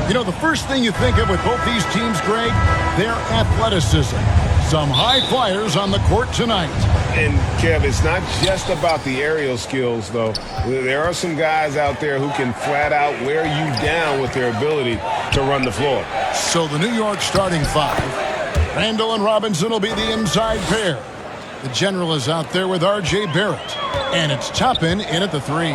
You know, the first thing you think of with both these teams, Greg, their athleticism. Some high flyers on the court tonight. And, Kev, it's not just about the aerial skills, though. There are some guys out there who can flat out wear you down with their ability to run the floor. So the New York starting five. Randall and Robinson will be the inside pair. The general is out there with R.J. Barrett. And it's Toppin in at the three.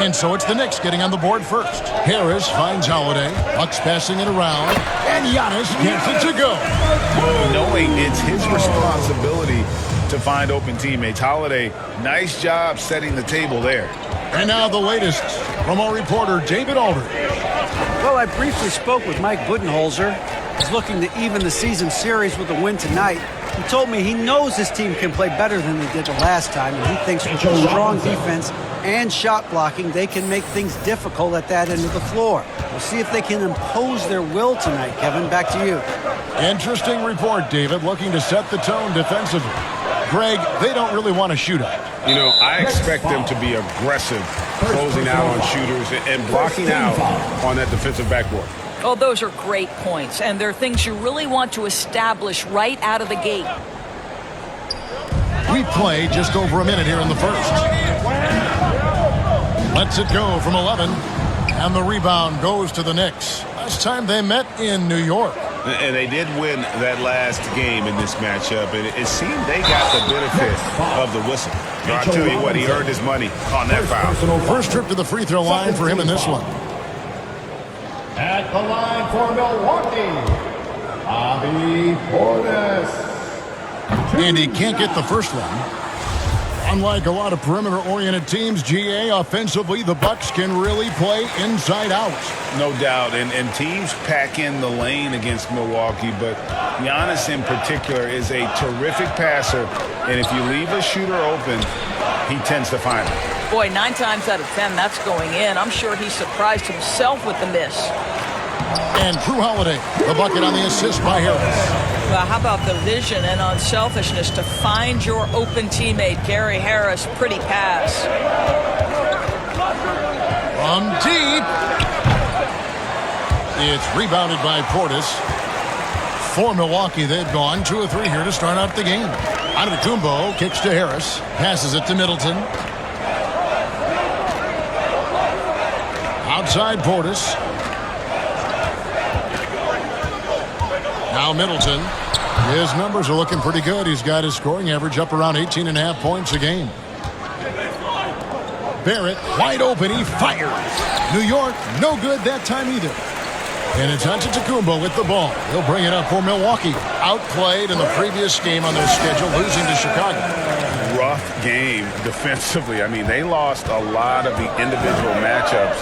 And so it's the Knicks getting on the board first. Harris finds Holiday. Bucks passing it around. And Giannis gets it to go. Knowing it's his responsibility to find open teammates. Holiday, nice job setting the table there. And now the latest from our reporter, David Aldridge. Well, I briefly spoke with Mike Budenholzer. He's looking to even the season series with a win tonight. He told me he knows his team can play better than they did the last time, and he thinks with strong defense and shot blocking, they can make things difficult at that end of the floor. We'll see if they can impose their will tonight. Kevin, back to you. Interesting report, David, looking to set the tone defensively. Greg, they don't really want to shoot out. You know, I expect them to be aggressive, closing out on shooters and blocking out on that defensive backboard. Oh, those are great points, and they're things you really want to establish right out of the gate. We play just over a minute here in the first. Lets it go from 11, and the rebound goes to the Knicks. Last time they met in New York. And they did win that last game in this matchup, and it seemed they got the benefit of the whistle. I'll tell you what, he earned his money on that foul. First trip to the free throw line for him in this one. At the line for Milwaukee, Bobby Portis. And he can't get the first one. Unlike a lot of perimeter-oriented teams, GA, offensively, the Bucks can really play inside out. No doubt, and teams pack in the lane against Milwaukee, but Giannis in particular is a terrific passer, and if you leave a shooter open, he tends to find it. Boy, 9 times out of 10, that's going in. I'm sure he surprised himself with the miss. And Drew Holiday, the bucket on the assist by Harris. Well, how about the vision and unselfishness to find your open teammate, Gary Harris? Pretty pass. From deep. It's rebounded by Portis. For Milwaukee, they've gone 2 of 3 here to start out the game. Antetokounmpo kicks to Harris. Passes it to Middleton. Outside Portis. Now Middleton. His numbers are looking pretty good. He's got his scoring average up around 18.5 points a game. Barrett, wide open. He fires. New York, no good that time either. And it's Antetokounmpo with the ball. He'll bring it up for Milwaukee. Outplayed in the previous game on their schedule, losing to Chicago. Rough game defensively. I mean, they lost a lot of the individual matchups,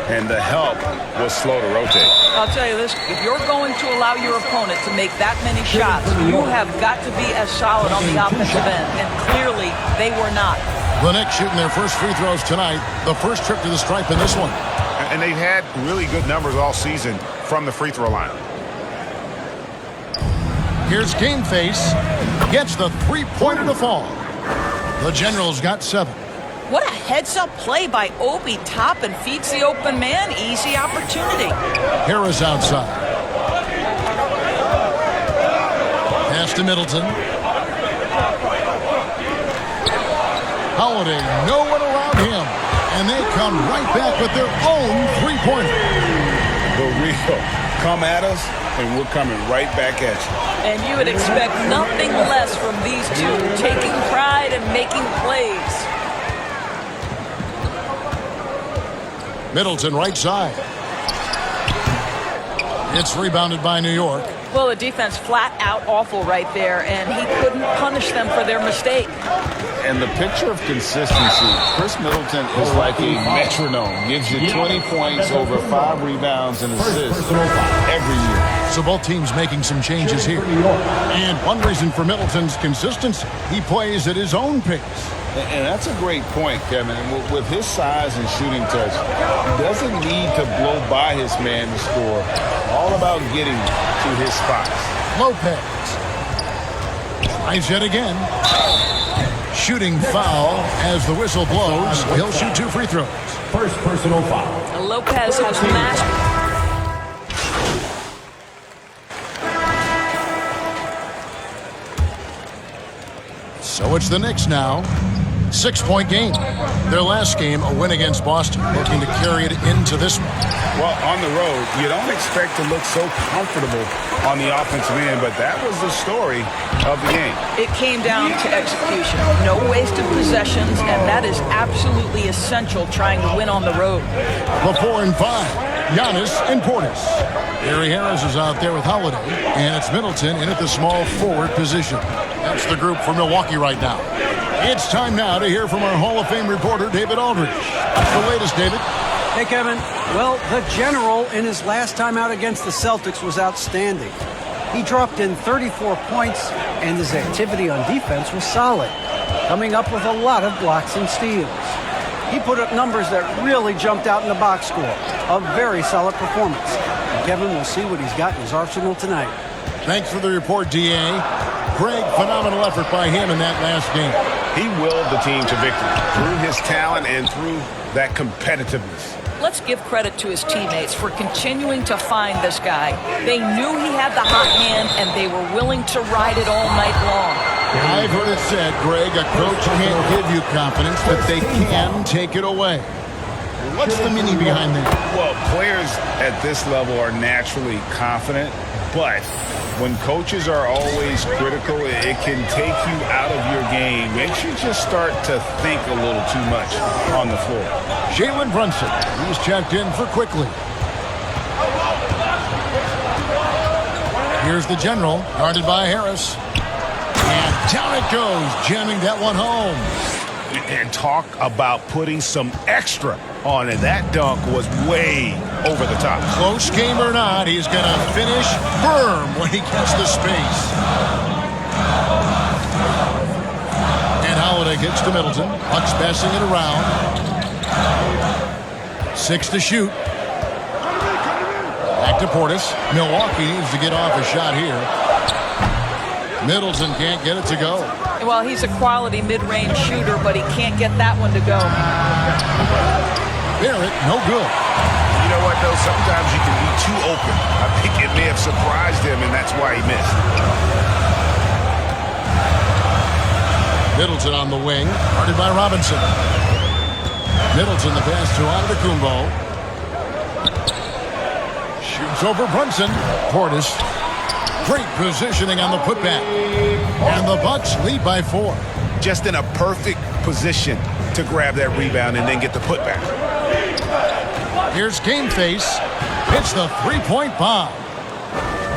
and the help was slow to rotate. I'll tell you this, if you're going to allow your opponent to make that many shots, you have got to be as solid on the offensive end, and clearly they were not. The Knicks shooting their first free throws tonight. The first trip to the stripe in this one. And they've had really good numbers all season from the free throw line. Here's Game Face. Gets the three-pointer to fall. The Generals got 7. What a heads-up play by Obi. Toppin feeds the open man. Easy opportunity. Harris outside. Pass to Middleton. Holiday, no one around him. And they come right back with their own three-pointer. The real come at us, and we're coming right back at you. And you would expect nothing less from these two, taking pride and making plays. Middleton right side. It's rebounded by New York. Well, the defense flat out awful right there, and he couldn't punish them for their mistake. And the picture of consistency, Chris Middleton is like a metronome. Gives you 20 points, over 5 rebounds and assists every year. So both teams making some changes here. And one reason for Middleton's consistency, he plays at his own pace. And that's a great point, Kevin. And with his size and shooting touch, he doesn't need to blow by his man to score. All about getting to his spots. Lopez tries yet again. Shooting foul as the whistle blows. He'll shoot 2 free throws. First personal foul. Lopez has mastered. So it's the Knicks now. 6-point game. Their last game, a win against Boston, looking to carry it into this one. Well, on the road, you don't expect to look so comfortable on the offensive end, but that was the story of the game. It came down to execution. No wasted possessions, and that is absolutely essential trying to win on the road. The 4 and 5, Giannis and Portis. Gary Harris is out there with Holiday, and it's Middleton in at the small forward position. That's the group for Milwaukee right now. It's time now to hear from our Hall of Fame reporter, David Aldridge. What's the latest, David? Hey, Kevin. Well, the General in his last time out against the Celtics was outstanding. He dropped in 34 points, and his activity on defense was solid, coming up with a lot of blocks and steals. He put up numbers that really jumped out in the box score. A very solid performance. And Kevin, will see what he's got in his arsenal tonight. Thanks for the report, D.A. Greg, phenomenal effort by him in that last game. He willed the team to victory through his talent and through that competitiveness. Let's give credit to his teammates for continuing to find this guy. They knew he had the hot hand, and they were willing to ride it all night long. I've heard it said, Greg, a coach can't give you confidence, but they can take it away. What's the meaning behind that? Well, players at this level are naturally confident, but when coaches are always critical, it can take you out of your game. Makes you just start to think a little too much on the floor. Jalen Brunson, he's checked in for quickly. Here's the General, guarded by Harris. And down it goes, jamming that one home. And talk about putting some extra on it. That dunk was way over the top. Close game or not, he's going to finish firm when he gets the space. And Holiday gets to Middleton. Bucks passing it around. 6 to shoot. Back to Portis. Milwaukee needs to get off a shot here. Middleton can't get it to go. Well, he's a quality mid-range shooter, but he can't get that one to go. Barrett, no good. You know what, though? Sometimes you can be too open. I think it may have surprised him, and that's why he missed. Middleton on the wing, guarded by Robinson. Middleton, the pass to Antetokounmpo. Shoots over Brunson. Portis. Great positioning on the putback. And the Bucks lead by 4. Just in a perfect position to grab that rebound and then get the putback. Here's Game Face. It's the three-point bomb.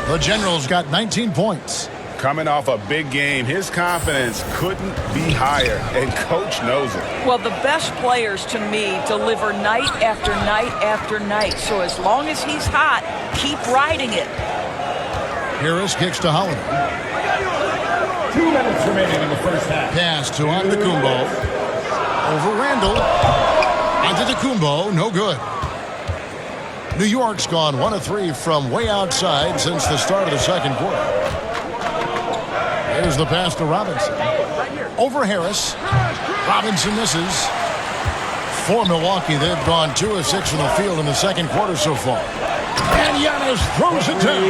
The General's got 19 points. Coming off a big game, his confidence couldn't be higher, and Coach knows it. Well, the best players, to me, deliver night after night after night. So as long as he's hot, keep riding it. Harris kicks to Holiday. 2 minutes remaining in the first half. Pass to Antetokounmpo. Over Randall. Antetokounmpo, no good. New York's gone 1 of 3 from way outside since the start of the second quarter. There's the pass to Robinson. Over Harris. Robinson misses. For Milwaukee, they've gone 2 of 6 from the field in the second quarter so far. And Giannis throws it down.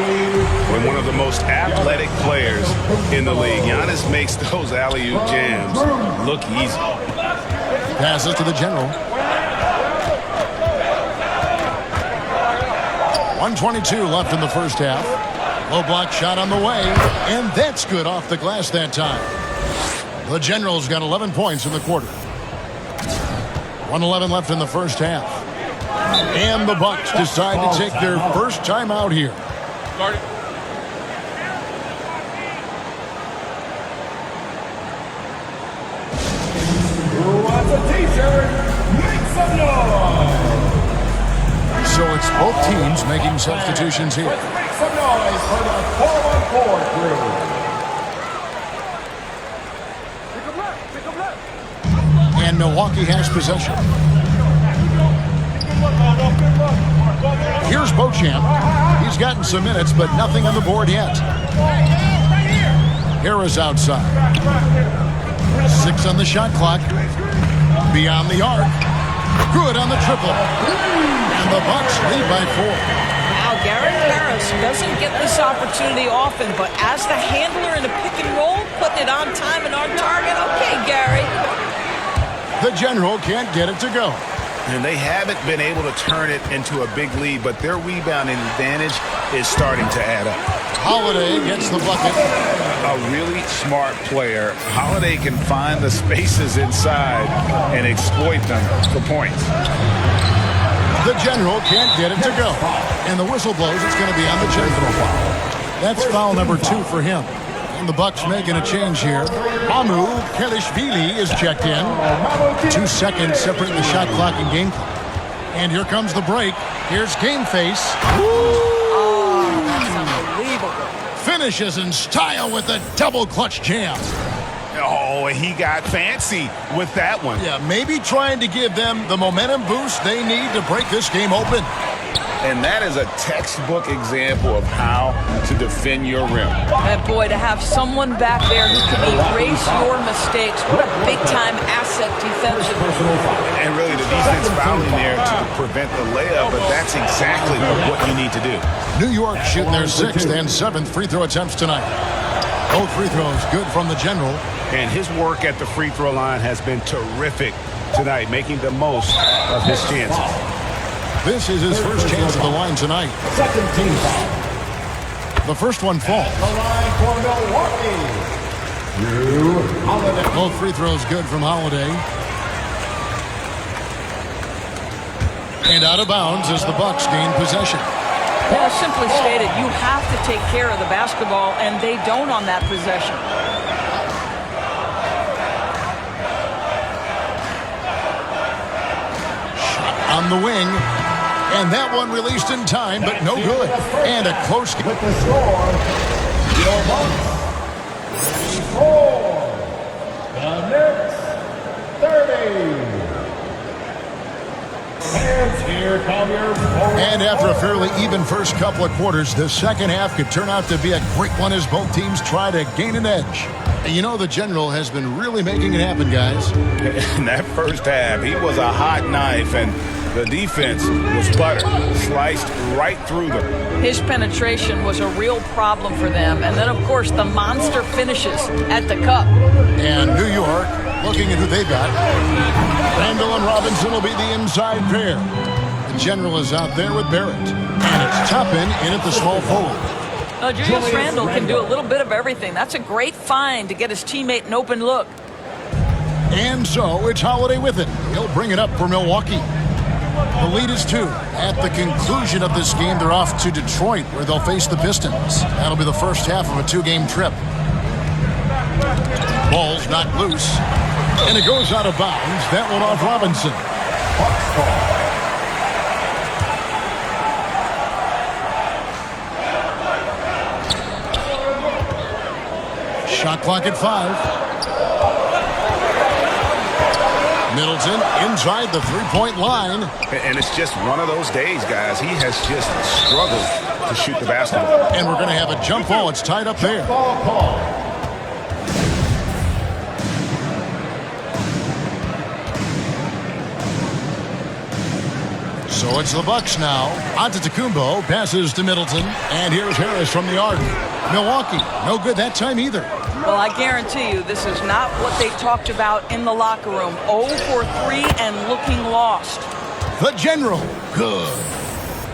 When one of the most athletic players in the league, Giannis makes those alley-oop jams look easy. Passes to the General. 1:22 left in the first half. Low block shot on the way, and that's good off the glass that time. The General's got 11 points in the quarter. 1:11 left in the first half. And the Bucks decide to take their first time out here. Who wants a t-shirt? Make some noise! So it's both teams making substitutions here. Let's make some noise for the 4-on-4 crew. And Milwaukee has possession. Here's 1xChamp. He's gotten some minutes, but nothing on the board yet. Harris outside. 6 on the shot clock. Beyond the arc. Good on the triple. And the Bucks lead by 4. Now Gary Harris doesn't get this opportunity often, but as the handler in the pick and roll, putting it on time and on target. Okay, Gary. The General can't get it to go. And they haven't been able to turn it into a big lead, but their rebounding advantage is starting to add up. Holiday gets the bucket. A really smart player. Holiday can find the spaces inside and exploit them for points. The General can't get it to go. And the whistle blows. It's going to be on the General foul. That's foul number 2 for him. And the Bucks making a change here. Amu Kelishvili is checked in. 2 seconds separating the shot clock and game clock. And here comes the break. Here's Game Face. Oh, that's unbelievable. Finishes in style with a double clutch jam. Oh, he got fancy with that one. Yeah, maybe trying to give them the momentum boost they need to break this game open. And that is a textbook example of how to defend your rim. And boy, to have someone back there who can erase your mistakes, what a big-time asset defensively. And really, the defense fouling there to prevent the layup, but that's exactly what you need to do. New York shooting their 6th and 7th free throw attempts tonight. Both free throws good from the General. And his work at the free throw line has been terrific tonight, making the most of his chances. This is his first chance at the line tonight. Second team foul. The first one falls. The line for Milwaukee. Drew Holiday. Both free throws good from Holiday. And out of bounds as the Bucks gain possession. Yeah, simply stated, you have to take care of the basketball, and they don't on that possession. Shot on the wing. And that one released in time, but no good. And a close game. With the score, your Bucks 4, the Knicks 30. And here come your forward. And after a fairly even first couple of quarters, the second half could turn out to be a great one as both teams try to gain an edge. And you know the General has been really making it happen, guys. In that first half, he was a hot knife, and the defense was butter, sliced right through them. His penetration was a real problem for them. And then, of course, the monster finishes at the cup. And New York, looking at who they got. Randall and Robinson will be the inside pair. The General is out there with Barrett. And it's Toppin in at the small forward. Julius Randle can do a little bit of everything. That's a great find to get his teammate an open look. And so it's Holiday with it. He'll bring it up for Milwaukee. The lead is 2. At the conclusion of this game, they're off to Detroit, where they'll face the Pistons. That'll be the first half of a 2-game trip. Ball's knocked loose. And it goes out of bounds. That one off Robinson. Shot clock at 5. Middleton inside the three-point line. And it's just one of those days, guys. He has just struggled to shoot the basketball. And we're going to have a jump ball. It's tied up there. So it's the Bucks now. Antetokounmpo passes to Middleton. And here's Harris from the arc. Milwaukee, no good that time either. Well, I guarantee you this is not what they talked about in the locker room. 0 for 3 and looking lost. The General, good.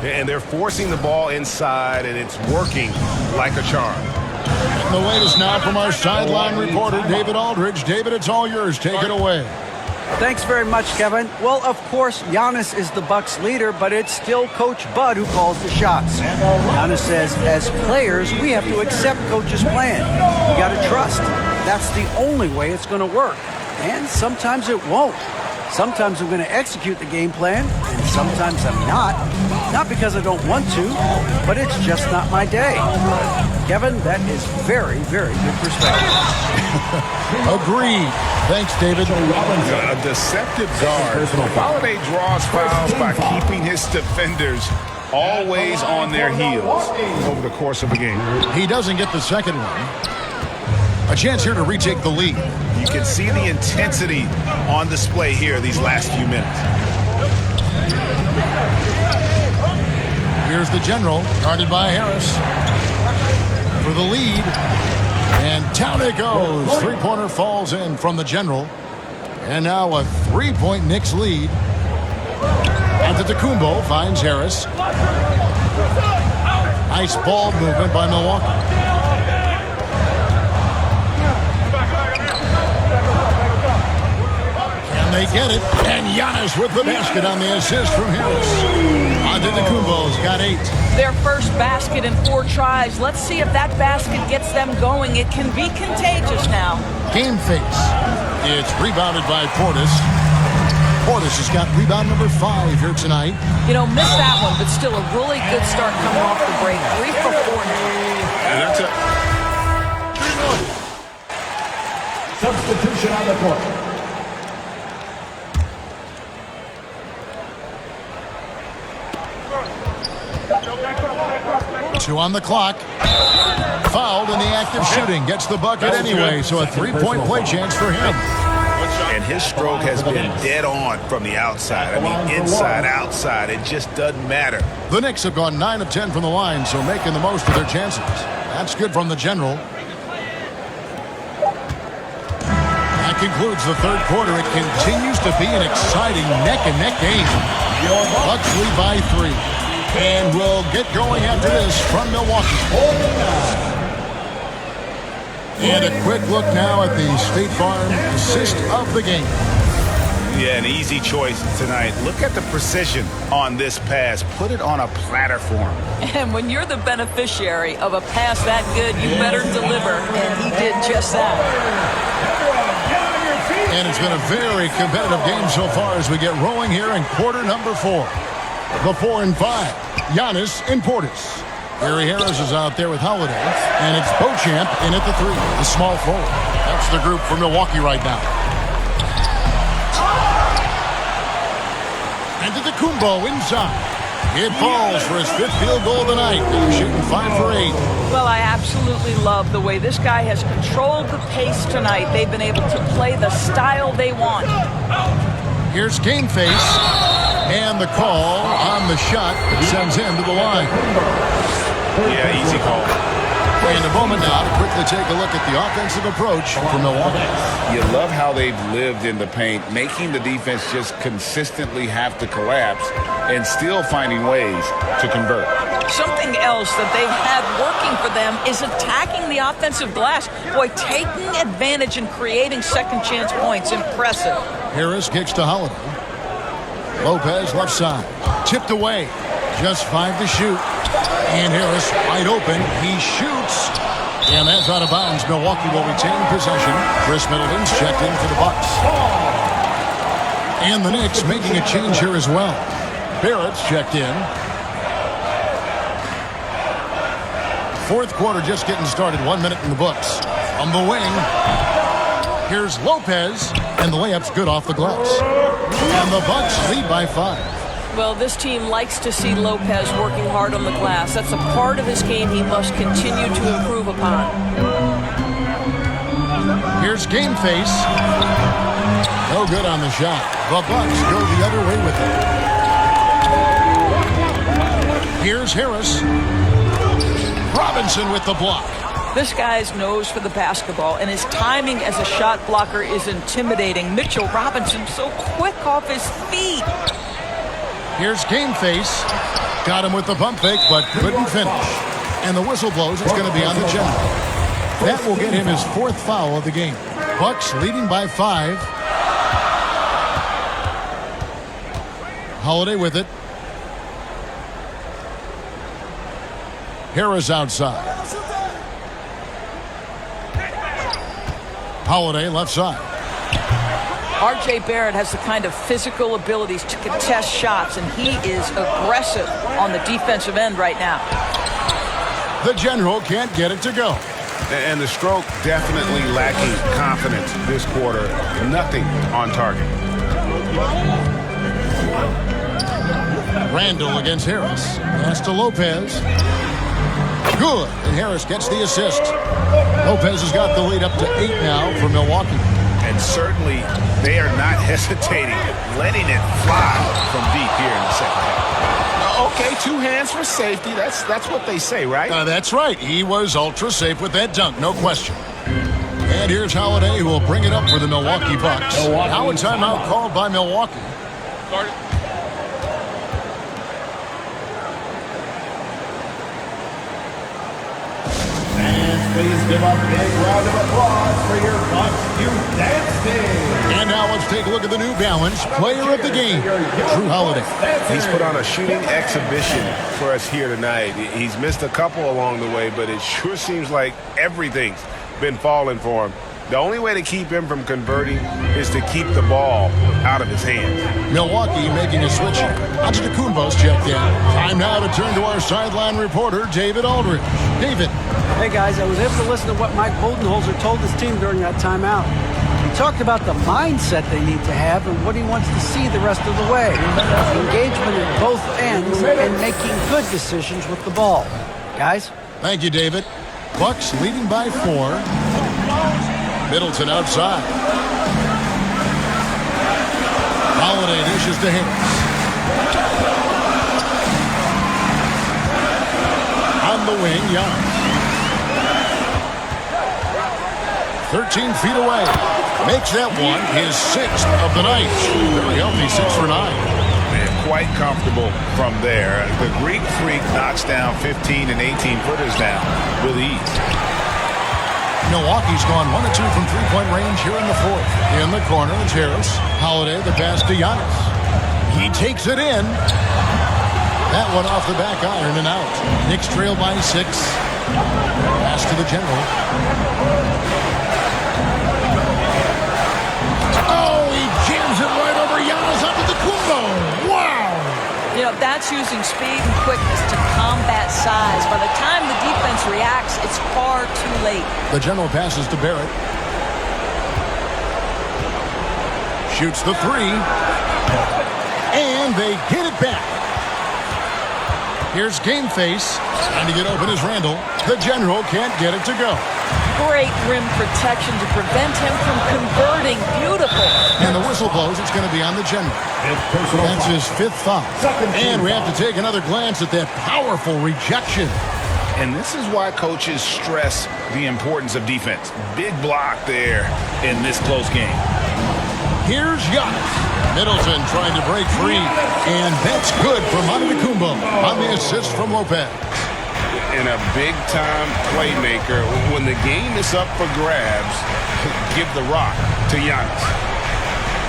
And they're forcing the ball inside, and it's working like a charm. And the latest now from our sideline reporter, David Aldridge. David, it's all yours. Take it away. Thanks very much, Kevin. Well, of course, Giannis is the Bucks leader, but it's still Coach Bud who calls the shots. Giannis says, as players, we have to accept Coach's plan. We got to trust. That's the only way it's going to work. And sometimes it won't. Sometimes I'm going to execute the game plan, and sometimes I'm not. Not because I don't want to, but it's just not my day. Kevin, that is very, very good perspective. Agreed. Thanks, David. A deceptive guard. Holiday draws fouls by keeping his defenders always on their heels over the course of a game. He doesn't get the second one. A chance here to retake the lead. You can see the intensity on display here these last few minutes. Here's the General, guarded by Harris. For the lead. And down it goes. Three-pointer falls in from the General. And now a three-point Knicks lead. Antetokounmpo finds Harris. Nice ball movement by Milwaukee. Can they get it? And Giannis with the basket on the assist from Harris. Antetokounmpo's got 8. Their first basket in 4 tries. Let's see if that basket gets them going. It can be contagious now. Game face. It's rebounded by Portis. Portis has got rebound number 5 here tonight. You know, missed that one, but still a really good start coming off the break. 3 for 4 now. And that's it. Substitution on the court. 2 on the clock. Fouled in the act of shooting. Gets the bucket anyway, so a 3-point play chance for him. And his stroke has been dead on from the outside. I mean, inside, outside. It just doesn't matter. The Knicks have gone 9 of 10 from the line, so making the most of their chances. That's good from the General. That concludes the third quarter. It continues to be an exciting neck-and-neck game. Bucks lead by 3. And we'll get going after this from Milwaukee. And a quick look now at the State Farm assist of the game. Yeah, an easy choice tonight. Look at the precision on this pass. Put it on a platter for him. And when you're the beneficiary of a pass that good, you better deliver. And he did just that. And it's been a very competitive game so far as we get rolling here in quarter number 4. The 4 and 5. Giannis and Portis. Gary Harris is out there with Holiday. And it's 1xChamp in at the 3. The small forward. That's the group for Milwaukee right now. Antetokounmpo inside. It falls for his 5th field goal of the night. He's shooting 5 for 8. Well, I absolutely love the way this guy has controlled the pace tonight. They've been able to play the style they want. Here's game face. And the call on the shot that sends him to the line. Yeah, easy call. In a moment now to quickly take a look at the offensive approach for Milwaukee. You love how they've lived in the paint, making the defense just consistently have to collapse and still finding ways to convert. Something else that they've had working for them is attacking the offensive glass. Boy, taking advantage and creating second chance points. Impressive. Harris kicks to Holiday. Lopez left side. Tipped away. Just 5 to shoot. And Harris wide open. He shoots. And that's out of bounds. Milwaukee will retain possession. Chris Middleton's checked in for the Bucks. And the Knicks making a change here as well. Barrett's checked in. Fourth quarter just getting started. 1 minute in the books. From the wing. Here's Lopez. And the layup's good off the glass. And the Bucks lead by 5. Well, this team likes to see Lopez working hard on the glass. That's a part of his game he must continue to improve upon. Here's game face. No good on the shot. The Bucks go the other way with it. Here's Harris. Robinson with the block. This guy's nose for the basketball, and his timing as a shot blocker is intimidating. Mitchell Robinson so quick off his feet. Here's game face. Got him with the pump fake, but couldn't finish. And the whistle blows. It's going to be on the General. That will get him his 4th foul of the game. Bucks leading by 5. Holiday with it. Harris outside. Holiday left side. R.J. Barrett has the kind of physical abilities to contest shots, and he is aggressive on the defensive end right now. The General can't get it to go. And the stroke definitely lacking confidence this quarter. Nothing on target. Randall against Harris. Pass to Lopez. Good. And Harris gets the assist. Lopez has got the lead up to 8 now for Milwaukee. And certainly they are not hesitating, letting it fly from deep here in the second half. Okay, two hands for safety. That's what they say, right? That's right. He was ultra safe with that dunk, no question. And here's Holiday, who will bring it up for the Milwaukee Bucks. Now a timeout called by Milwaukee. Please give a big round of applause for your Bucks Youth Dance Team. And now let's take a look at the New Balance player of the game, Drew Holiday. He's put on a shooting exhibition for us here tonight. He's missed a couple along the way, but it sure seems like everything's been falling for him. The only way to keep him from converting is to keep the ball out of his hands. Milwaukee making a switch here. Antetokounmpo's checked in. Time now to turn to our sideline reporter, David Aldridge. David. Hey, guys, I was able to listen to what Mike Budenholzer told his team during that timeout. He talked about the mindset they need to have and what he wants to see the rest of the way. Engagement at both ends and making good decisions with the ball. Guys? Thank you, David. Bucks leading by 4. Middleton outside. Holiday dishes to Harris. On the wing, Giannis. 13 feet away. Makes that one his 6th of the night. Very healthy, 6 for 9. Man, quite comfortable from there. The Greek Freak knocks down 15 and 18-footers down with ease. Milwaukee's gone 1 of 2 from three-point range here in the 4th. In the corner, it's Harris. Holiday, the pass to Giannis. He takes it in. That one off the back iron and out. Knicks trail by 6. Pass to the general. Oh, he jams it right over Giannis up to the Kumbo. Wow! You know, that's using speed and quickness to combat size. By the time the defense reacts, it's far too late. The general passes to Barrett. Shoots the 3. And they get it back. Here's Game Face. Trying to get open is Randall. The general can't get it to go. Great rim protection to prevent him from converting. Beautiful. And the whistle blows. It's going to be on the general. That's his 5th foul. And we have to take another glance at that powerful rejection. And this is why coaches stress the importance of defense. Big block there in this close game. Here's Giannis. Middleton trying to break free. And that's good for Antetokounmpo on the assist from Lopez. And a big-time playmaker. When the game is up for grabs, give the rock to Giannis.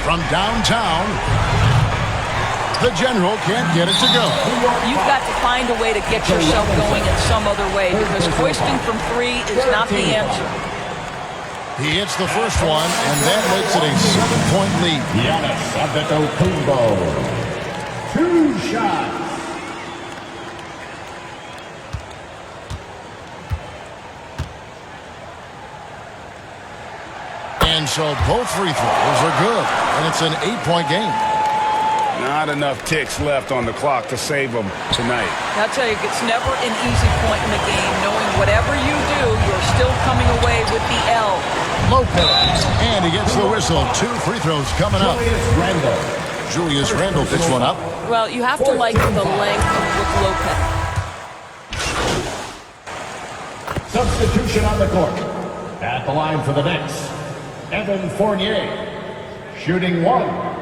From downtown, the general can't get it to go. You've got to find a way to get yourself going in some other way because hoisting from 3 is not the answer. He hits the first one, and that makes it a 7-point lead. Giannis Antetokounmpo. 2 shots. And so both free throws are good, and it's an 8-point game. Not enough ticks left on the clock to save them tonight. I'll tell you, it's never an easy point in the game, knowing whatever you do, you're still coming away with the L. Lopez, and he gets the whistle. 2 free throws coming up. Julius Randle picks one up. Well, you have to like the length with Lopez. Substitution on the court. At the line for the Knicks, Evan Fournier, shooting 1.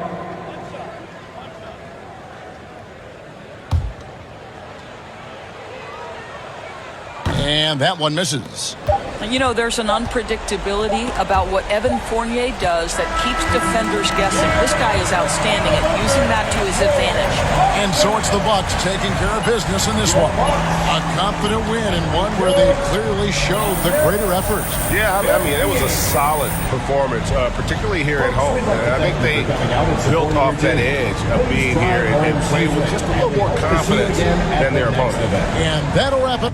And that one misses. You know, there's an unpredictability about what Evan Fournier does that keeps defenders guessing. This guy is outstanding at using that to his advantage. And so it's the Bucks taking care of business in this one. A confident win, and one where they clearly showed the greater effort. Yeah, I mean, it was a solid performance, particularly here at home. I think they built off that edge of being here and played with just a little more confidence than their opponent. And that'll wrap it.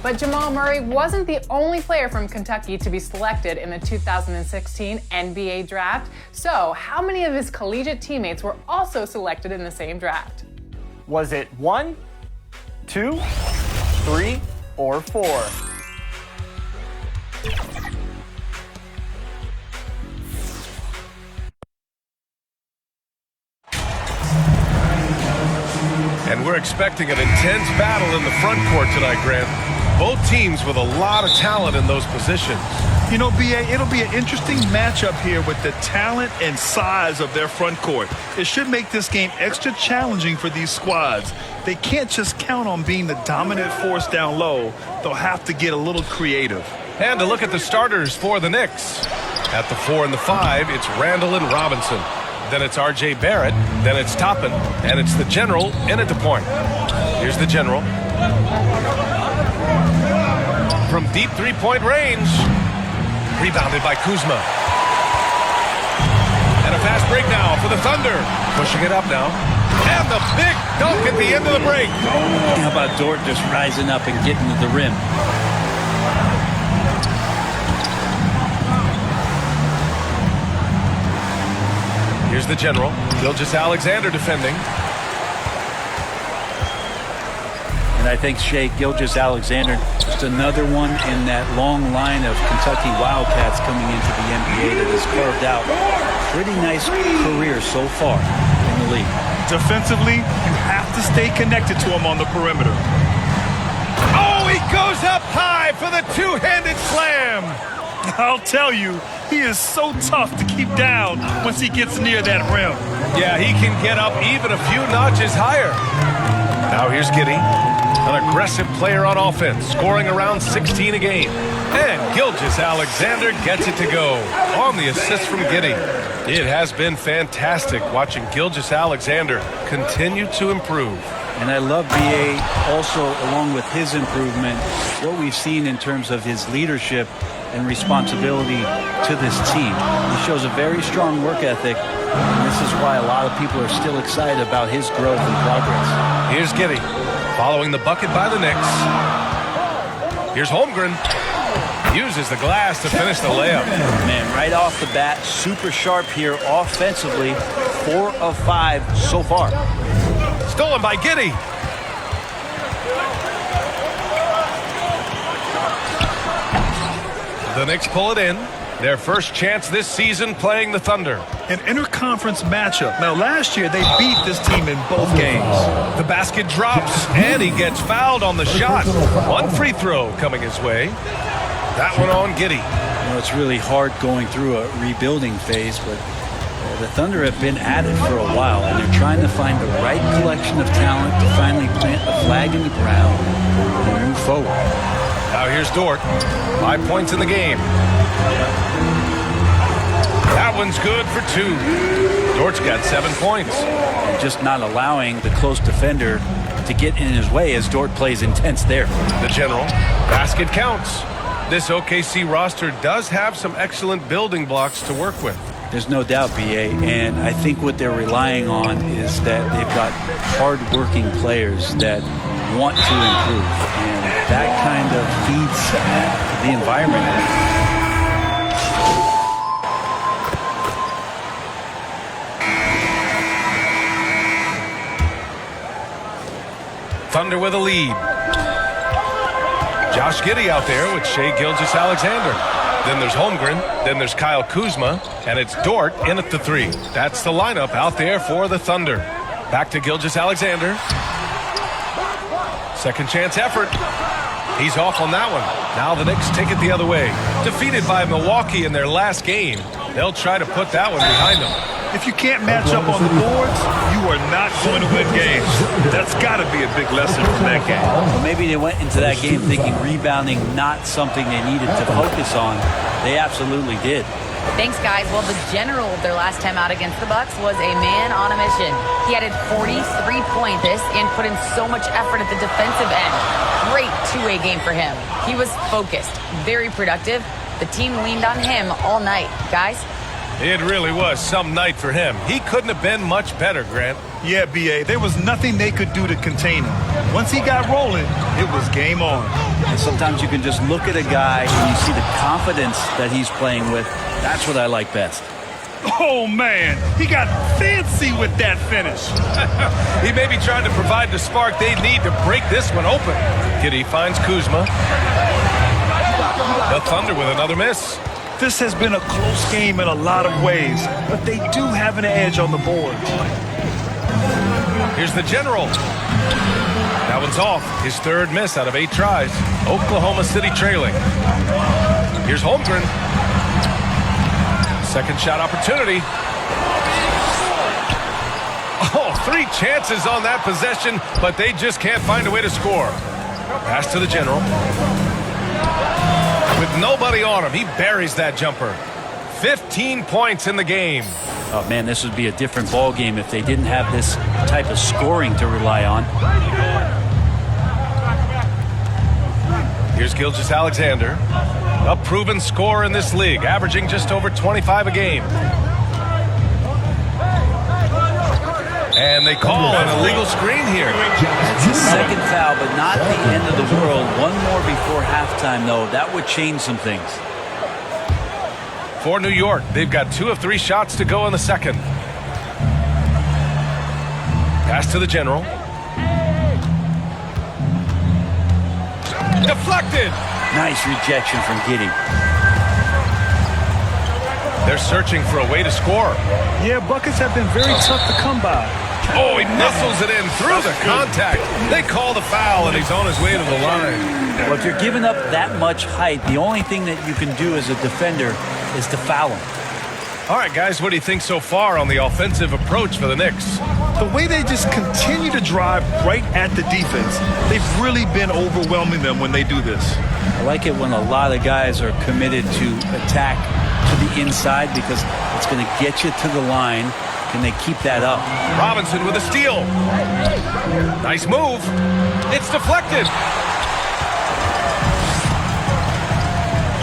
But Jamal Murray wasn't the only player from Kentucky to be selected in the 2016 NBA draft. So, how many of his collegiate teammates were also selected in the same draft? Was it 1, 2, 3, or 4? And we're expecting an intense battle in the front court tonight, Grant. Both teams with a lot of talent in those positions. You know, B.A., it'll be an interesting matchup here with the talent and size of their front court. It should make this game extra challenging for these squads. They can't just count on being the dominant force down low. They'll have to get a little creative. And to look at the starters for the Knicks. At the 4 and the 5, it's Randall and Robinson. Then it's R.J. Barrett. Then it's Toppin. And it's the General in at the point. Here's the General. From deep three-point range. Rebounded by Kuzma. And a fast break now for the Thunder. Pushing it up now. And the big dunk at the end of the break. How about Dort just rising up and getting to the rim? Here's the General. Gilgeous-Alexander defending. And I think Shai Gilgeous-Alexander, just another one in that long line of Kentucky Wildcats coming into the NBA that has carved out a pretty nice career so far in the league. Defensively, you have to stay connected to him on the perimeter. Oh, he goes up high for the two-handed slam. I'll tell you, he is so tough to keep down once he gets near that rim. Yeah, he can get up even a few notches higher. Now here's Giddey, an aggressive player on offense, scoring around 16 a game. And Gilgeous-Alexander gets it to go on the assist from Giddey. It has been fantastic watching Gilgeous-Alexander continue to improve. And I love B.A. also, along with his improvement, what we've seen in terms of his leadership and responsibility to this team. He shows a very strong work ethic, and this is why a lot of people are still excited about his growth and progress. Here's Giddey, following the bucket by the Knicks. Here's Holmgren. Uses the glass to finish the layup. Man, right off the bat, super sharp here offensively. 4 of 5 so far. Stolen by Giddey. The Knicks pull it in. Their first chance this season playing the Thunder. An interconference matchup. Now, last year, they beat this team in both games. The basket drops, and he gets fouled on the shot. One free throw coming his way. That one on Giddey. You know, it's really hard going through a rebuilding phase, but the Thunder have been at it for a while, and they're trying to find the right collection of talent to finally plant the flag in the ground and move forward. Now here's Dort. 5 points in the game. That one's good for 2. Dort's got 7 points. And just not allowing the close defender to get in his way as Dort plays intense there. The General. Basket counts. This OKC roster does have some excellent building blocks to work with. There's no doubt, B.A., and I think what they're relying on is that they've got hard-working players that want to improve, and that kind of feeds the environment. Thunder with a lead. Josh Giddey out there with Shai Gilgeous-Alexander. Then there's Holmgren. Then there's Kyle Kuzma. And it's Dort in at the 3. That's the lineup out there for the Thunder. Back to Gilgeous-Alexander. Second chance effort. He's off on that one. Now the Knicks take it the other way. Defeated by Milwaukee in their last game. They'll try to put that one behind them. If you can't match up on the boards, you are not going to win games. That's got to be a big lesson from that game. Well, maybe they went into that game thinking rebounding not something they needed to focus on. They absolutely did. Thanks, guys. Well, the General, their last time out against the Bucks, was a man on a mission. He added 43 points and put in so much effort at the defensive end. Great two-way game for him. He was focused, very productive. The team leaned on him all night. Guys? It really was some night for him. He couldn't have been much better, Grant. Yeah, B.A., there was nothing they could do to contain him. Once he got rolling, it was game on. And sometimes you can just look at a guy and you see the confidence that he's playing with. That's what I like best. Oh, man, he got fancy with that finish. He may be trying to provide the spark they need to break this one open. Giddey finds Kuzma. The Thunder with another miss. This has been a close game in a lot of ways, but they do have an edge on the board. Here's the General. That one's off. His third miss out of 8 tries. Oklahoma City trailing. Here's Holmgren. Second shot opportunity. Oh, 3 chances on that possession, but they just can't find a way to score. Pass to the General. With nobody on him, he buries that jumper. 15 points in the game. Oh, man, this would be a different ball game if they didn't have this type of scoring to rely on. Here's Gilgeous-Alexander, a proven scorer in this league, averaging just over 25 a game. And they call an illegal screen here. It's his second foul, but not the end of the world. One more before halftime, though. That would change some things. For New York, they've got 2 of 3 shots to go in the second. Pass to the General. Deflected. Nice rejection from Giddey. They're searching for a way to score. Yeah, buckets have been very tough to come by. Oh, he muscles it in through the contact. They call the foul, and he's on his way to the line. Well, if you're giving up that much height, the only thing that you can do as a defender is to foul him. All right, guys, what do you think so far on the offensive approach for the Knicks? The way they just continue to drive right at the defense, they've really been overwhelming them when they do this. I like it when a lot of guys are committed to attack to the inside because it's going to get you to the line. Can they keep that up? Robinson with a steal. Nice move. It's deflected.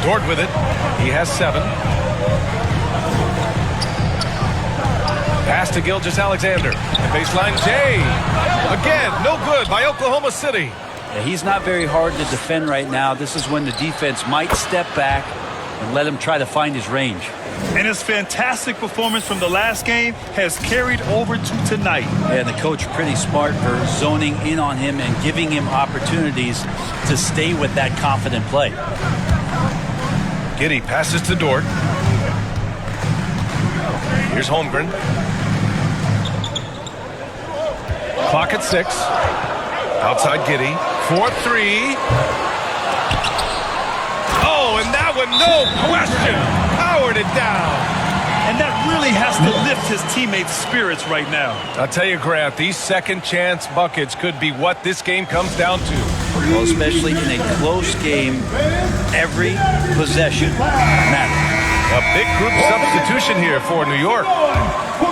Dort with it. He has 7. Pass to Gilgeous-Alexander. Baseline J. Again, no good by Oklahoma City. Yeah, he's not very hard to defend right now. This is when the defense might step back and let him try to find his range. And his fantastic performance from the last game has carried over to tonight. Yeah, and the coach pretty smart for zoning in on him and giving him opportunities to stay with that confident play. Giddey passes to Dort. Here's Holmgren. Clock at 6. Outside Giddey. 4-3. Oh, and that one, no question. Powered it down. And that really has to lift his teammates' spirits right now. I'll tell you, Grant, these second chance buckets could be what this game comes down to. Well, especially in a close game, every possession matters. A big group substitution here for New York.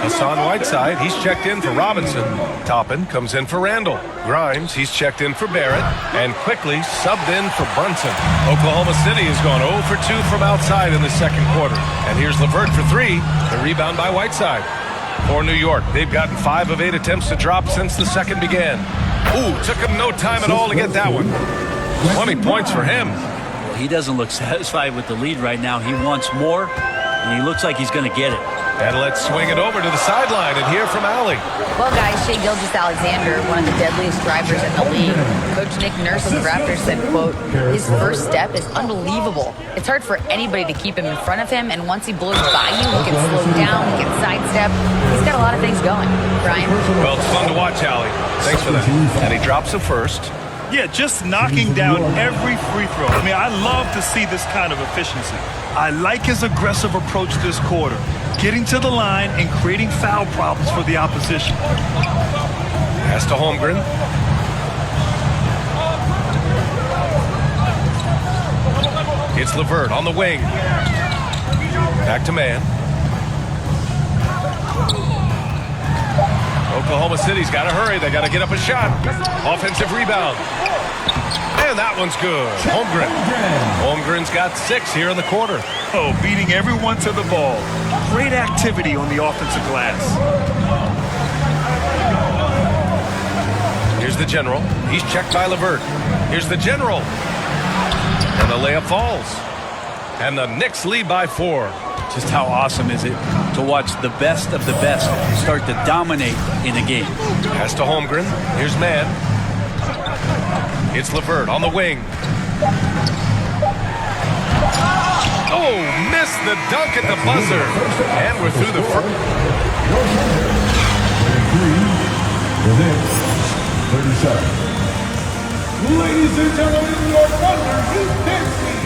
Hassan Whiteside, he's checked in for Robinson. Toppin comes in for Randall. Grimes, he's checked in for Barrett. And quickly subbed in for Brunson. Oklahoma City has gone 0 for 2 from outside in the second quarter. And here's LeVert for 3. The rebound by Whiteside. For New York, they've gotten 5 of 8 attempts to drop since the second began. Ooh, took him no time at all to get that one. 20 points for him. He doesn't look satisfied with the lead right now. He wants more, and he looks like he's going to get it. And let's swing it over to the sideline and hear from Allie. Well, guys, Shai Gilgeous-Alexander, one of the deadliest drivers in the league. Coach Nick Nurse of the Raptors said, quote, his first step is unbelievable. It's hard for anybody to keep him in front of him, and once he blows by you, he can slow down, he can sidestep. He's got a lot of things going. Brian? Well, it's fun to watch, Allie. Thanks for that. And he drops it first. Yeah, just knocking down every free throw. I mean, I love to see this kind of efficiency. I like his aggressive approach this quarter, getting to the line and creating foul problems for the opposition. Pass to Holmgren. It's LeVert on the wing. Back to man. Oklahoma City's got to hurry. They got to get up a shot. Offensive rebound. And that one's good. Holmgren. Holmgren's got 6 here in the quarter. Oh, beating everyone to the ball. Great activity on the offensive glass. Here's the General. He's checked by LeVert. Here's the General. And the layup falls. And the Knicks lead by 4. Just how awesome is it to watch the best of the best start to dominate in a game? Pass to Holmgren. Here's Mann. It's LeVert on the wing. Oh, missed the dunk at the buzzer. And we're through the first. Within 37. Ladies and gentlemen, your Thunder is dancing.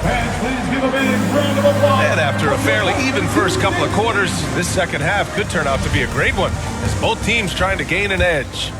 Fans, please give a big round of applause. And after a fairly even first couple of quarters, this second half could turn out to be a great one, as both teams trying to gain an edge.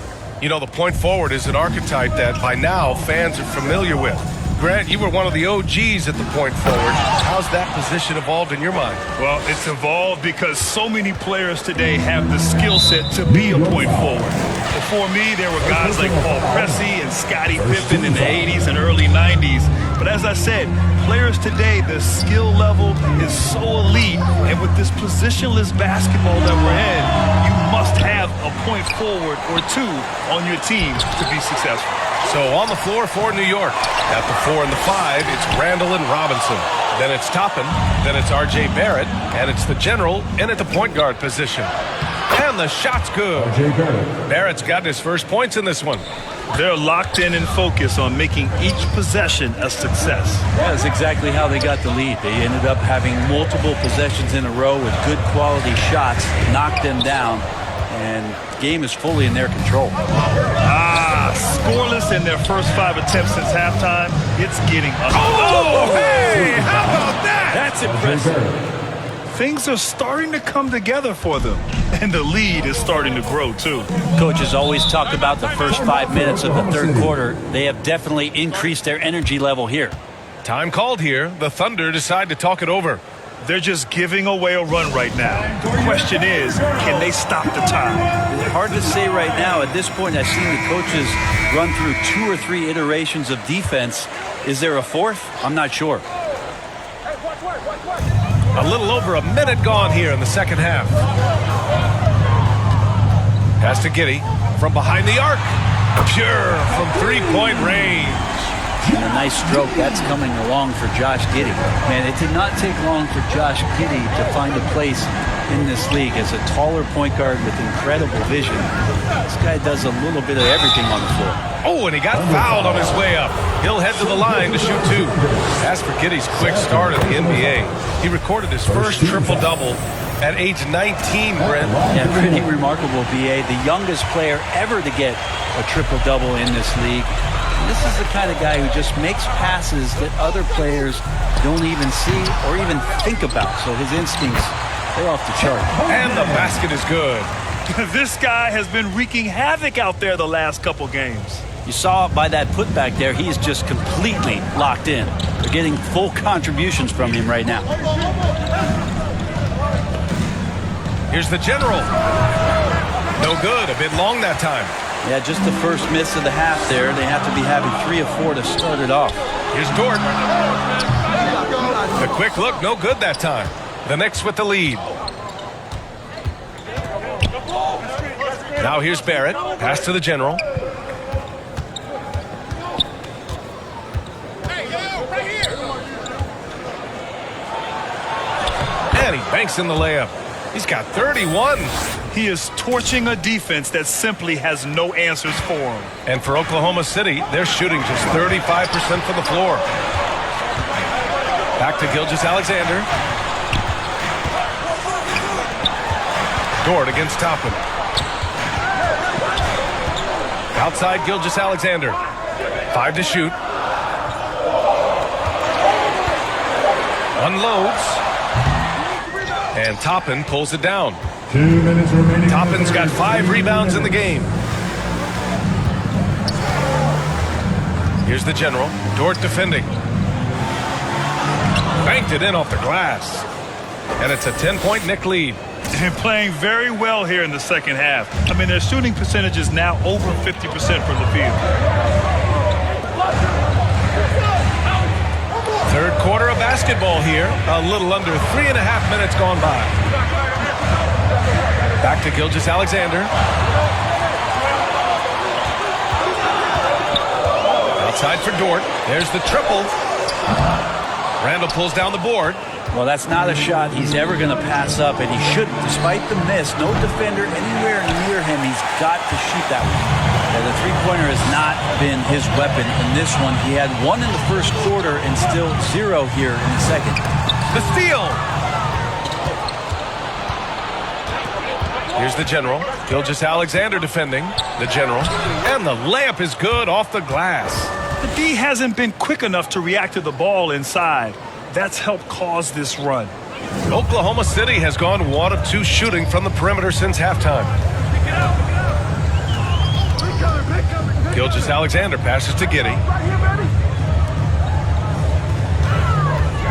You know, the point forward is an archetype that by now fans are familiar with. Grant, you were one of the OGs at the point forward. How's that position evolved in your mind? Well, it's evolved because so many players today have the skill set to be a point forward. Before me, there were guys like Paul Pressey and Scottie Pippen in the 80s and early 90s. But as I said, players today, the skill level is so elite. And with this positionless basketball that we're in, you must have a point forward or two on your team to be successful. So on the floor for New York. At the 4 and the 5, it's Randall and Robinson. Then it's Toppin. Then it's R.J. Barrett. And it's the general in at the point guard position. And the shot's good. Barrett's gotten his first points in this one. They're locked in and focused on making each possession a success. That's exactly how they got the lead. They ended up having multiple possessions in a row with good quality shots, knocked them down, and the game is fully in their control. Scoreless in their first 5 attempts since halftime. It's getting ugly. Oh, hey! How about that? That's impressive. Things are starting to come together for them, and the lead is starting to grow, too. Coaches always talk about the first 5 minutes of the third quarter. They have definitely increased their energy level here. Time called here. The Thunder decide to talk it over. They're just giving away a run right now. The question is, can they stop the time? It's hard to say right now. At this point, I've seen the coaches run through 2 or 3 iterations of defense. Is there a fourth? I'm not sure. A little over a minute gone here in the second half. Pass to Giddey from behind the arc. Pure from three-point range. And a nice stroke that's coming along for Josh Giddey. Man, it did not take long for Josh Giddey to find a place in this league as a taller point guard with incredible vision. This guy does a little bit of everything on the floor. Oh, and he got fouled on his way up. He'll head to the line to shoot 2. As for Giddey's quick start in the NBA, he recorded his first triple-double at age 19, Brent. Yeah, pretty remarkable, B.A. The youngest player ever to get a triple-double in this league. This is the kind of guy who just makes passes that other players don't even see or even think about. So his instincts, they're off the chart. And the basket is good. This guy has been wreaking havoc out there the last couple games. You saw it by that putback there. He's just completely locked in. They're getting full contributions from him right now. Here's the general. No good. A bit long that time. Yeah, just the first miss of the half there. They have to be having 3 or 4 to start it off. Here's Dort. The quick look, no good that time. The Knicks with the lead. Now here's Barrett. Pass to the general. And he banks in the layup. He's got 31. He is torching a defense that simply has no answers for him. And for Oklahoma City, they're shooting just 35% from the floor. Back to Gilgeous-Alexander. Dort against Toppin. Outside Gilgeous-Alexander. 5 to shoot. Unloads. And Toppin pulls it down. 2 minutes remaining. Toppin's got 5 rebounds in the game. Here's the general. Dort defending. Banked it in off the glass. And it's a 10-point Knick lead. They're playing very well here in the second half. I mean, their shooting percentage is now over 50% from the field. Third quarter of basketball here. A little under 3.5 minutes gone by. Back to Gilgeous-Alexander. Outside for Dort. There's the triple. Randall pulls down the board. Well, that's not a shot he's ever going to pass up, and he shouldn't. Despite the miss, no defender anywhere near him. He's got to shoot that one. Yeah, the three-pointer has not been his weapon in this one. He had one in the first quarter and still 0 here in the second. The steal. Here's the General. Gilgeous-Alexander defending. The General. And the layup is good off the glass. The D hasn't been quick enough to react to the ball inside. That's helped cause this run. Oklahoma City has gone 1 of 2 shooting from the perimeter since halftime. Gilgeous-Alexander passes to Giddey.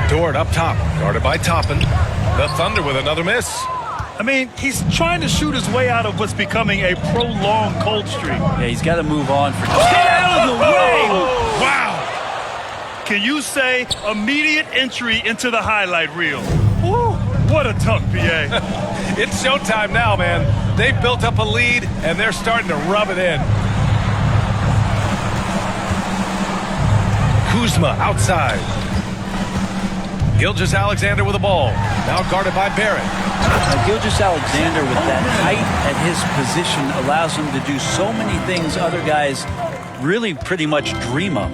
Dort up top, guarded by Toppin. The Thunder with another miss. I mean, he's trying to shoot his way out of what's becoming a prolonged cold streak. Yeah, he's got to move on. Get out of the way! Wow! Can you say immediate entry into the highlight reel? Woo, what a dunk, BA. It's showtime now, man. They've built up a lead, and they're starting to rub it in. Kuzma outside. Gilgeous-Alexander with the ball. Now guarded by Barrett. Gilgeous-Alexander with that height at his position allows him to do so many things other guys really pretty much dream of.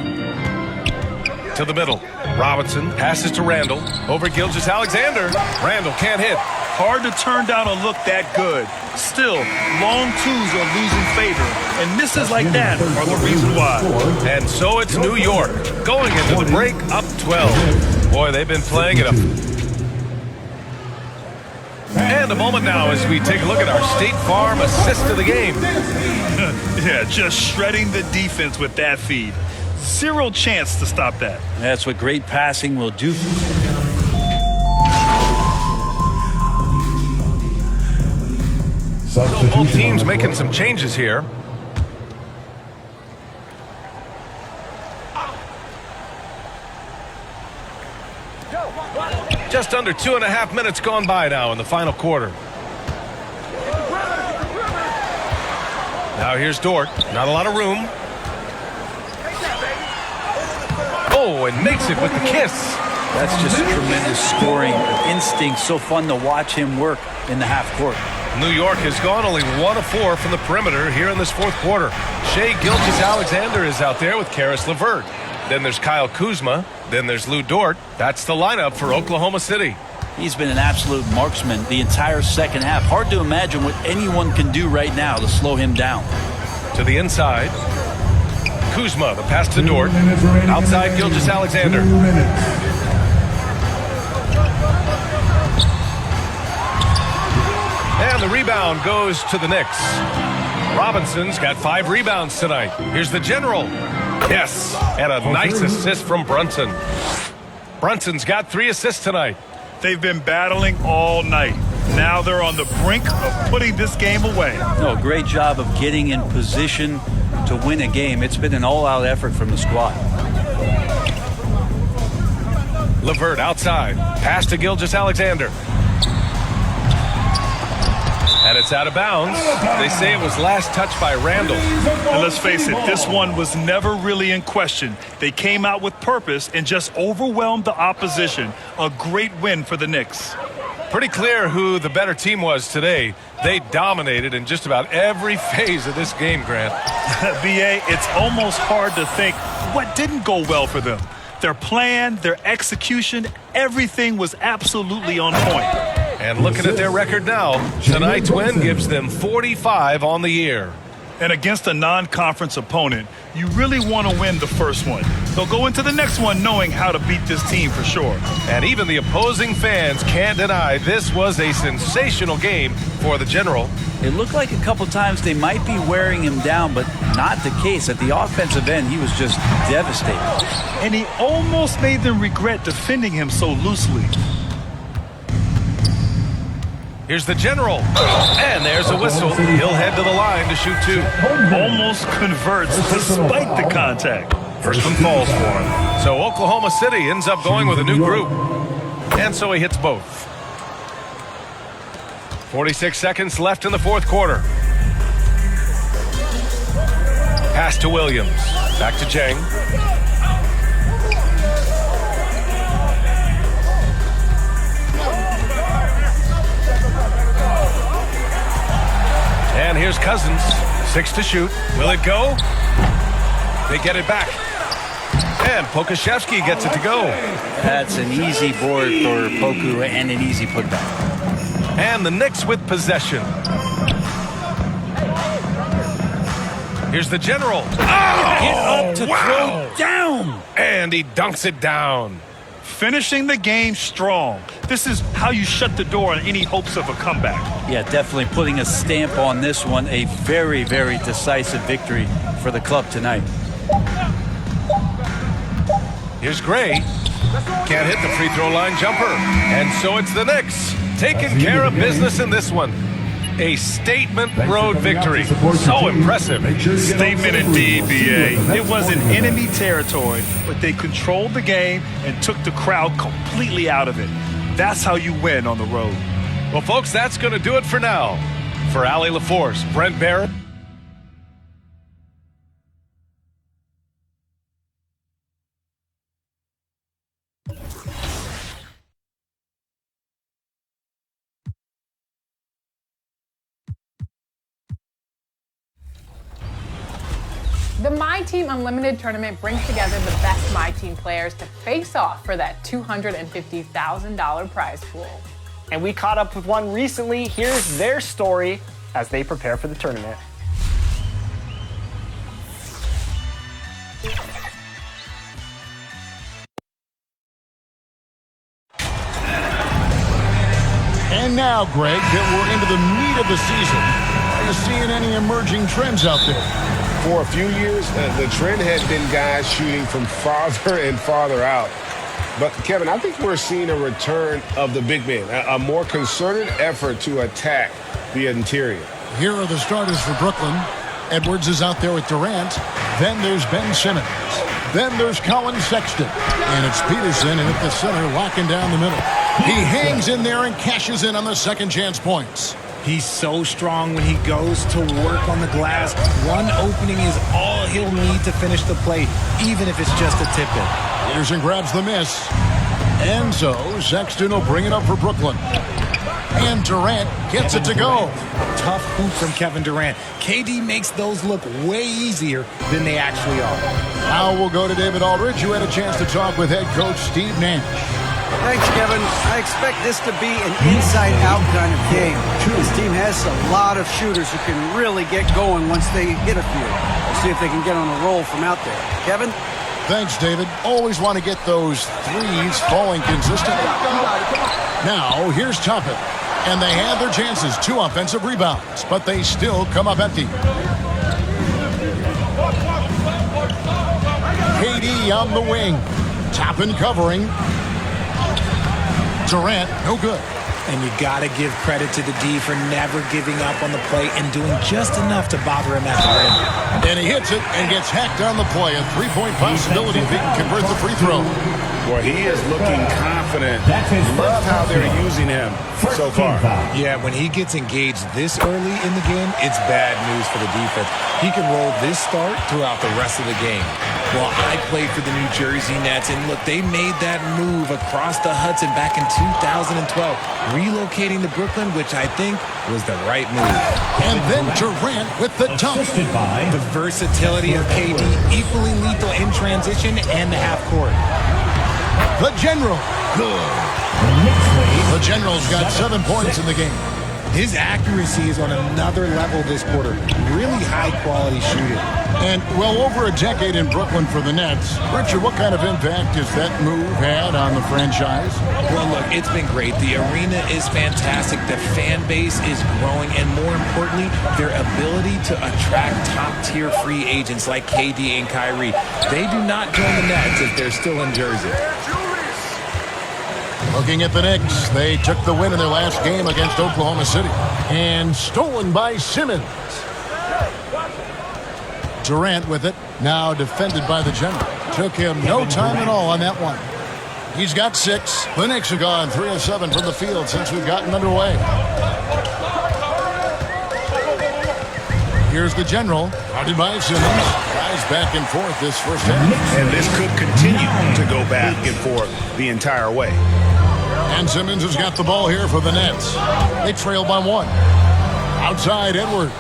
To the middle. Robinson passes to Randall. Over Gilgeous-Alexander. Randall can't hit. Hard to turn down a look that good. Still, long twos are losing favor, and misses like that are the reason why. And so it's New York going into the break up 12. Boy, they've been playing it up. And a moment now as we take a look at our State Farm assist of the game. Yeah, just shredding the defense with that feed. Zero chance to stop that. That's what great passing will do. So both teams making some changes here. Just under 2.5 minutes gone by now in the final quarter. Now here's Dort. Not a lot of room. Oh, and makes it with the kiss. That's just tremendous scoring instinct. So fun to watch him work in the half court. New York has gone only 1 of 4 from the perimeter here in this fourth quarter. Shai Gilgeous-Alexander is out there with Karis LeVert. Then there's Kyle Kuzma. Then there's Lou Dort. That's the lineup for Oklahoma City. He's been an absolute marksman the entire second half. Hard to imagine what anyone can do right now to slow him down. To the inside. Kuzma, the pass to Dort. Outside Gilgeous-Alexander. And the rebound goes to the Knicks. Robinson's got 5 rebounds tonight. Here's the General. Yes, and a nice assist from Brunson. Brunson's got 3 assists tonight. They've been battling all night. Now they're on the brink of putting this game away. No, great job of getting in position to win a game. It's been an all-out effort from the squad. LeVert outside. Pass to Gilgeous-Alexander. And it's out of bounds. They say it was last touched by Randall. And let's face it, this one was never really in question. They came out with purpose and just overwhelmed the opposition. A great win for the Knicks. Pretty clear who the better team was today. They dominated in just about every phase of this game, Grant. BA, it's almost hard to think what didn't go well for them. Their plan, their execution, everything was absolutely on point. And looking at their record now, tonight's win gives them 45 on the year. And against a non-conference opponent, you really want to win the first one. They'll go into the next one knowing how to beat this team for sure. And even the opposing fans can't deny this was a sensational game for the General. It looked like a couple times they might be wearing him down, but not the case. At the offensive end, he was just devastated. And he almost made them regret defending him so loosely. Here's the General. And there's a whistle. He'll head to the line to shoot 2. Almost converts despite the contact. First one falls for him. So Oklahoma City ends up going with a new group. And so he hits both. 46 seconds left in the fourth quarter. Pass to Williams. Back to Jang. And here's Cousins. 6 to shoot. Will it go? They get it back. And Pokuševski gets it to go. That's an easy board for Poku and an easy putback. And the Knicks with possession. Here's the general. Oh, Get up to wow. throw down. And he dunks it down. Finishing the game strong. This is how you shut the door on any hopes of a comeback. Yeah, definitely putting a stamp on this one. A very, very decisive victory for the club tonight. Here's Gray. Can't hit the free throw line jumper. And so it's the Knicks taking care of business in this one. A statement road victory. So impressive. Statement indeed, BA. It wasn't enemy territory, but they controlled the game and took the crowd completely out of it. That's how you win on the road. Well, folks, that's going to do it for now. For Allie LaForce, Brent Barrett. The My Team Unlimited tournament brings together the best My Team players to face off for that $250,000 prize pool. And we caught up with one recently. Here's their story as they prepare for the tournament. And now, Greg, that we're into the meat of the season, are you seeing any emerging trends out there? For a few years, the trend had been guys shooting from farther and farther out. But, Kevin, I think we're seeing a return of the big man, a more concerted effort to attack the interior. Here are the starters for Brooklyn. Edwards is out there with Durant. Then there's Ben Simmons. Then there's Colin Sexton. And it's Peterson in at the center, locking down the middle. He hangs in there and cashes in on the second chance points. He's so strong when he goes to work on the glass. One opening is all he'll need to finish the play, even if it's just a tip-in. Peterson grabs the miss. And so Sexton will bring it up for Brooklyn. And Durant gets it to go. Tough hoop from Kevin Durant. KD makes those look way easier than they actually are. Now we'll go to David Aldridge, who had a chance to talk with head coach Steve Nash. Thanks, Kevin. I expect this to be an inside-out kind of game. This team has a lot of shooters who can really get going once they hit a few. We'll see if they can get on a roll from out there. Kevin? Thanks, David. Always want to get those threes falling consistently. Now, here's Toppin. And they had their chances. 2 offensive rebounds, but they still come up empty. KD on the wing. Toppin covering. Durant, no good. And you got to give credit to the D for never giving up on the play and doing just enough to bother him at the rim. And he hits it and gets hacked on the play. A 3-point possibility if he can convert the free throw. Boy, he is looking confident. Love how they're using him so far. Yeah, when he gets engaged this early in the game, it's bad news for the defense. He can roll this start throughout the rest of the game. Well, I played for the New Jersey Nets, and look, they made that move across the Hudson back in 2012, relocating to Brooklyn, which I think was the right move. And then Durant with the dunk. The versatility of KD, equally lethal in transition and the half court. The General, good. The General's got 7 points in the game. His accuracy is on another level this quarter. Really high-quality shooting. And well over a decade in Brooklyn for the Nets. Richard, what kind of impact has that move had on the franchise? Well, look, it's been great. The arena is fantastic. The fan base is growing. And more importantly, their ability to attract top-tier free agents like KD and Kyrie. They do not join the Nets if they're still in Jersey. Looking at the Knicks, they took the win in their last game against Oklahoma City. And stolen by Simmons. Durant with it, now defended by the General. Took him no time at all on that one. He's got 6. The Knicks have gone 3 of 7 from the field since we've gotten underway. Here's the General, guarded by Simmons. ties back and forth this first half. And this could continue to go back and forth the entire way. And Simmons has got the ball here for the Nets. They trail by 1. Outside Edwards.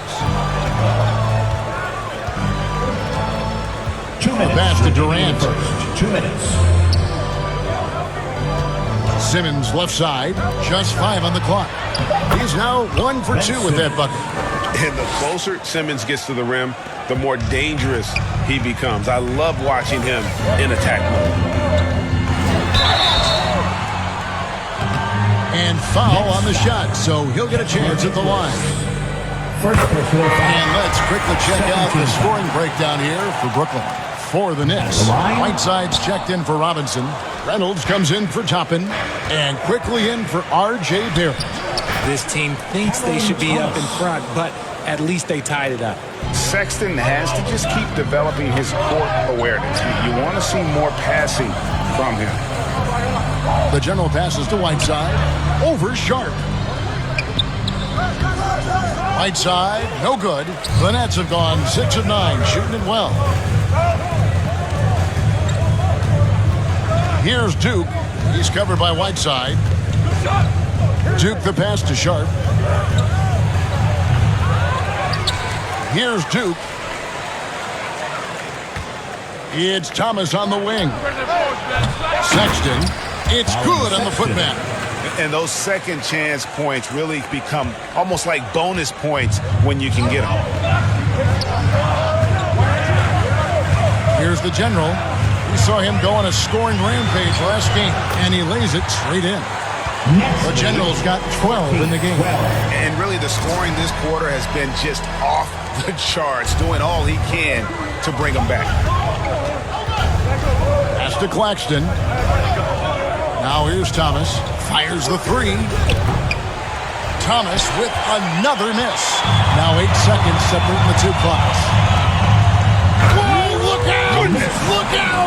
2 minutes. The pass to Durant. 2 minutes. Simmons left side. Just 5 on the clock. He's now 1 for 2 with that bucket. And the closer Simmons gets to the rim, the more dangerous he becomes. I love watching him in attack mode. And foul on the shot, so he'll get a chance at the line. And let's quickly check out the scoring breakdown here for Brooklyn. For the Knicks, Whiteside's checked in for Robinson. Reynolds comes in for Toppin. And quickly in for R.J. Barrett. This team thinks they should be up in front, but at least they tied it up. Sexton has to just keep developing his court awareness. You want to see more passing from him. The general passes to Whiteside. Over Sharp. Whiteside, no good. The Nets have gone 6 of 9, shooting it well. Here's Duke. He's covered by Whiteside. Duke the pass to Sharp. Here's Duke. It's Thomas on the wing. Sexton. It's good on the putback. And those second chance points really become almost like bonus points when you can get them. Here's the general. We saw him go on a scoring rampage last game, and he lays it straight in. The general's got 12 in the game. And really the scoring this quarter has been just off the charts, doing all he can to bring them back. Pass to Claxton. Now here's Thomas. Fires the 3. Thomas with another miss. Now 8 seconds separating the 2 clocks. Whoa, look out! Look out!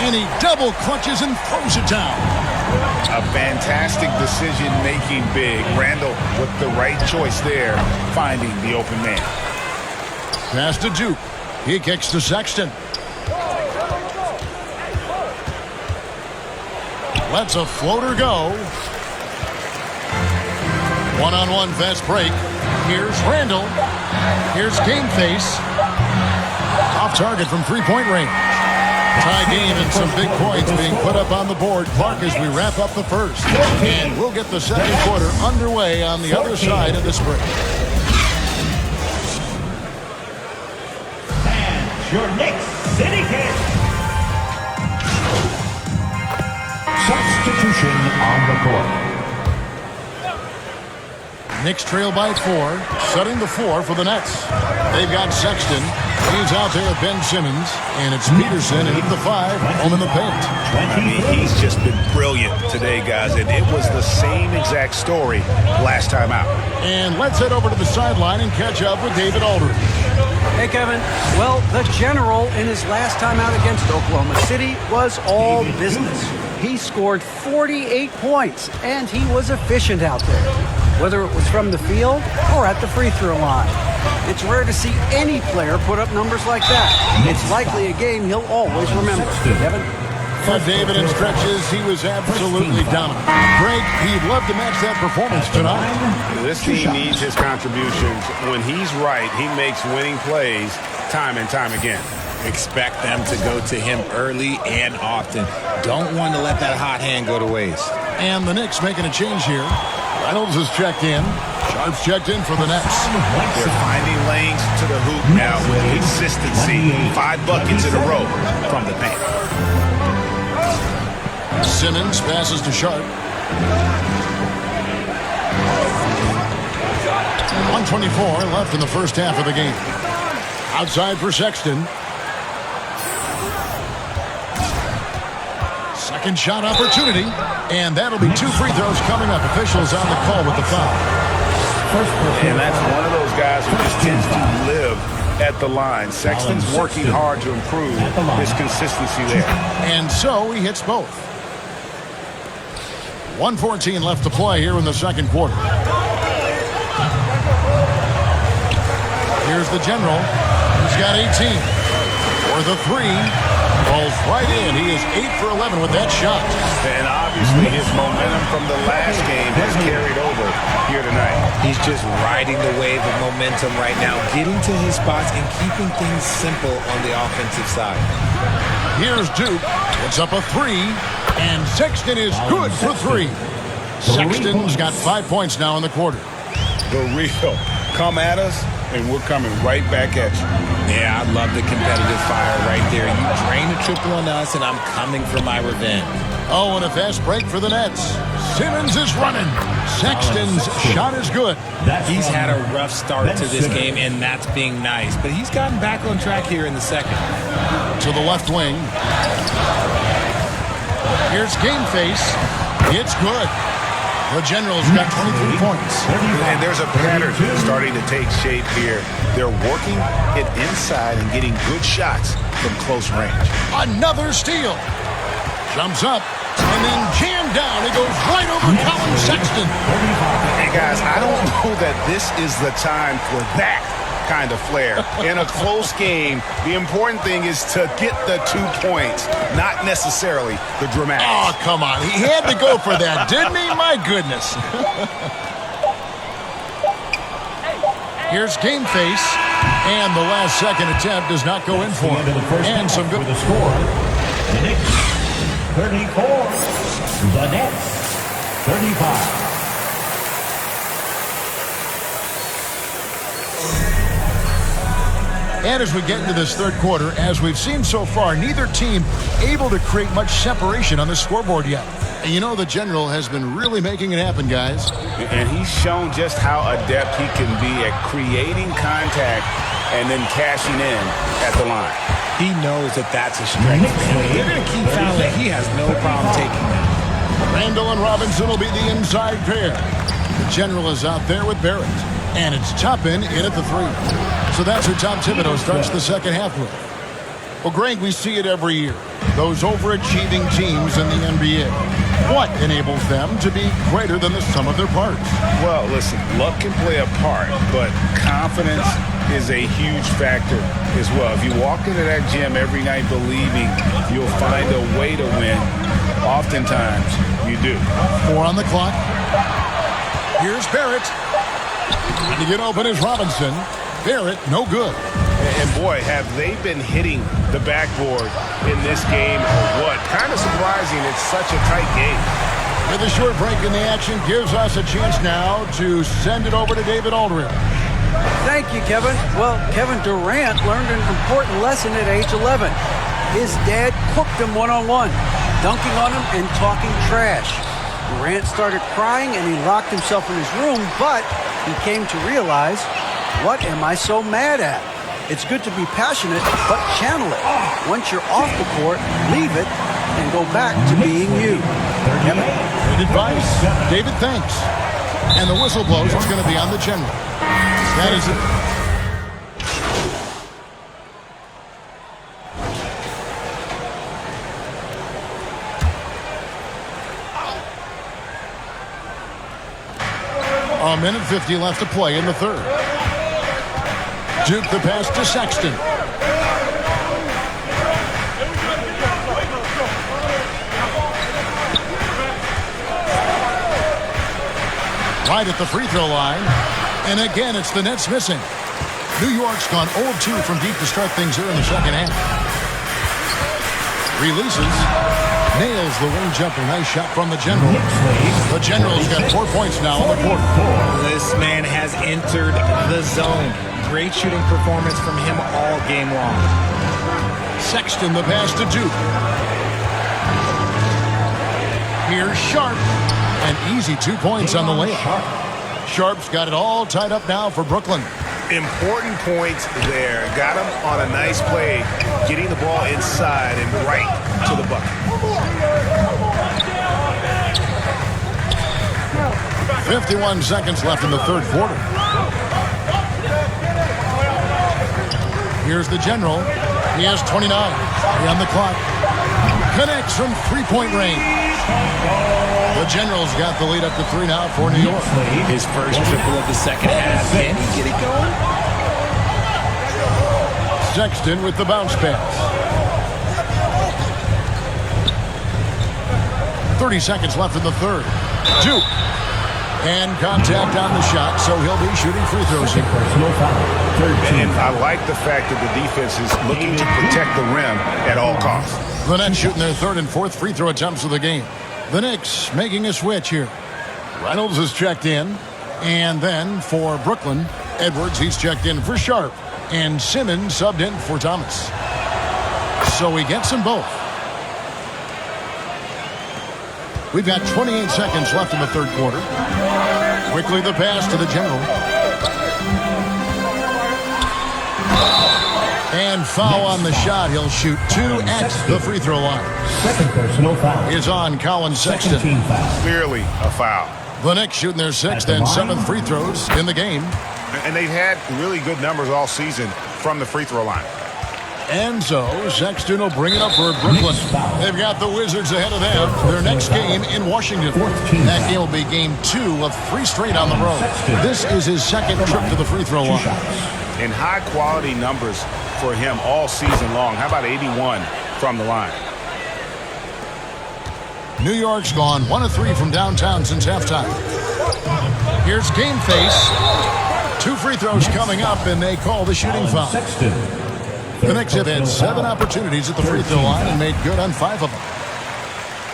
And he double clutches and throws it down. A fantastic decision-making big. Randall with the right choice there, finding the open man. Pass to Duke. He kicks to Sexton. Lets a floater go. One-on-one fast break. Here's Randall. Here's Game Face. Off target from three-point range. Tie game and some big points being put up on the board. Clark as we wrap up the first. And we'll get the second quarter underway on the other side of this break. And your next City Kid. Substitution on the court. Knicks trail by 4, setting the 4 for the Nets. They've got Sexton. He's out there with Ben Simmons. And it's Peterson in at the 5, home in the paint. I mean, he's just been brilliant today, guys. And it was the same exact story last time out. And let's head over to the sideline and catch up with David Aldridge. Hey, Kevin. Well, the general in his last time out against Oklahoma City was all business. He scored 48 points, and he was efficient out there, whether it was from the field or at the free throw line. It's rare to see any player put up numbers like that. It's likely a game he'll always remember. Kevin? For David in stretches, he was absolutely dominant. Greg, he'd love to match that performance tonight. This team needs his contributions. When he's right, he makes winning plays time and time again. Expect them to go to him early and often. Don't want to let that hot hand go to waste. And the Knicks making a change here. Reynolds is checked in. Sharp's checked in for the Nets. They're finding lanes to the hoop now with consistency. 5 buckets in a row from the paint. Simmons passes to Sharp. 1:24 left in the first half of the game. Outside for Sexton. Second shot opportunity. And that'll be 2 free throws coming up. Officials on the call with the foul. And that's one of those guys who just tends to live at the line. Sexton's working hard to improve his consistency there. And so he hits both. 1:14 left to play here in the second quarter. Here's the general. got 18. For the three. Rolls right in. He is 8 for 11 with that shot. And obviously his momentum from the last game has carried over here tonight. He's just riding the wave of momentum right now, getting to his spots and keeping things simple on the offensive side. Here's Duke. It's up a three. And Sexton is good for three. Sexton's got 5 points now in the quarter. The real come at us, and we're coming right back at you. Yeah, I love the competitive fire right there. You drain a triple on us, and I'm coming for my revenge. Oh, and a fast break for the Nets. Simmons is running. Sexton's shot is good. He's had a rough start to this game, and that's being nice. But he's gotten back on track here in the second. To the left wing. Here's Game Face. It's good. The Generals got 23 points. And there's a pattern starting to take shape here. They're working it inside and getting good shots from close range. Another steal. Jumps up and then jammed down. He goes right over Colin Sexton. Hey, guys, I don't know that this is the time for that kind of flair. In a close game, the important thing is to get the 2 points, not necessarily the dramatics. Oh, come on. He had to go for that, didn't he? My goodness. Here's Game Face. And the last second attempt does not go in for him. And some good. The score, the Knicks 34, the Nets 35. And as we get into this third quarter, as we've seen so far, neither team able to create much separation on the scoreboard yet. And you know the General has been really making it happen, guys. And he's shown just how adept he can be at creating contact and then cashing in at the line. He knows that that's a strength. They're going to keep fouling. He has no problem taking that. Randall and Robinson will be the inside pair. The General is out there with Barrett. And it's Toppin in at the three. So that's who Tom Thibodeau starts the second half with. Well, Greg, we see it every year. Those overachieving teams in the NBA. What enables them to be greater than the sum of their parts? Well, listen, luck can play a part, but confidence is a huge factor as well. If you walk into that gym every night believing you'll find a way to win, oftentimes you do. 4 on the clock. Here's Barrett. To get open is Robinson. Barrett, no good. And boy, have they been hitting the backboard in this game or what? Kind of surprising. It's such a tight game. With a short break in the action gives us a chance now to send it over to David Aldridge. Thank you, Kevin. Well, Kevin Durant learned an important lesson at age 11. His dad cooked him one-on-one, dunking on him and talking trash. Durant started crying and he locked himself in his room, but he came to realize, what am I so mad at? It's good to be passionate, but channel it. Once you're off the court, leave it and go back to being you. Kevin, good advice. David, thanks. And the whistle blows. It's going to be on the General. That is it. A minute 50 left to play in the third. Duke the pass to Sexton. Right at the free throw line. And again, it's the Nets missing. New York's gone 0-2 from deep to start things here in the second half. Releases. Nails the wing jumper. Nice shot from the General. The General's got 4 points now in the quarter. This man has entered the zone. Great shooting performance from him all game long. Sexton the pass to Duke. Here's Sharp. An easy 2 points on the layup. Sharp's got it all tied up now for Brooklyn. Important points there. Got him on a nice play, getting the ball inside and right to the bucket. 51 seconds left in the third quarter. Here's the General. He has 29. On the clock. Connects from three-point range. The General's got the lead up to 3 now for New York. His first triple of the second half. Can he get it going? Sexton with the bounce pass. 30 seconds left in the third. 2. And contact on the shot, so he'll be shooting free throws here. And I like the fact that the defense is looking to protect the rim at all costs. The Nets shooting their third and fourth free throw attempts of the game. The Knicks making a switch here. Reynolds is checked in. And then for Brooklyn, Edwards, he's checked in for Sharp. And Simmons subbed in for Thomas. So he gets them both. We've got 28 seconds left in the third quarter. Quickly the pass to the general. And foul on the shot. He'll shoot 2 at the free throw line. Second personal foul. Is on Colin Sexton. Clearly a foul. The Knicks shooting their 6th and 7th free throws in the game. And they've had really good numbers all season from the free throw line. And so Sexton will bring it up for Brooklyn. They've got the Wizards ahead of them. Their next game in Washington. That game will be game 2 of 3 straight on the road. This is his 2nd trip to the free throw line. And high quality numbers for him all season long. How about 81 from the line? New York's gone 1 of 3 from downtown since halftime. Here's game face. 2 free throws coming up, and they call the shooting foul. The Knicks have had 7 opportunities at the free throw line and made good on 5 of them.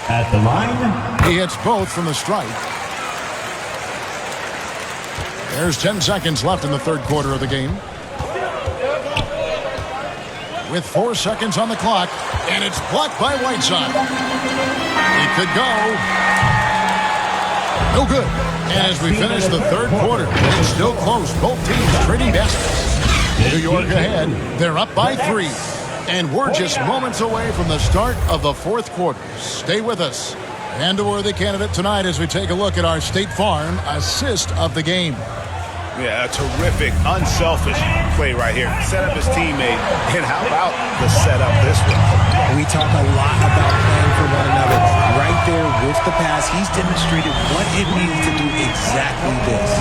At the line, he hits both from the stripe. There's 10 seconds left in the third quarter of the game. With 4 seconds on the clock, and it's blocked by Whiteside. It could go. No good. And as we finish the third quarter, it's still close. Both teams trading baskets. New York ahead. They're up by 3. And we're just moments away from the start of the fourth quarter. Stay with us. And a worthy candidate tonight as we take a look at our State Farm assist of the game. Yeah, a terrific, unselfish play right here. Set up his teammate. And how about the setup this one? We talk a lot about playing for one another. Right there with the pass, he's demonstrated what it means to do exactly this.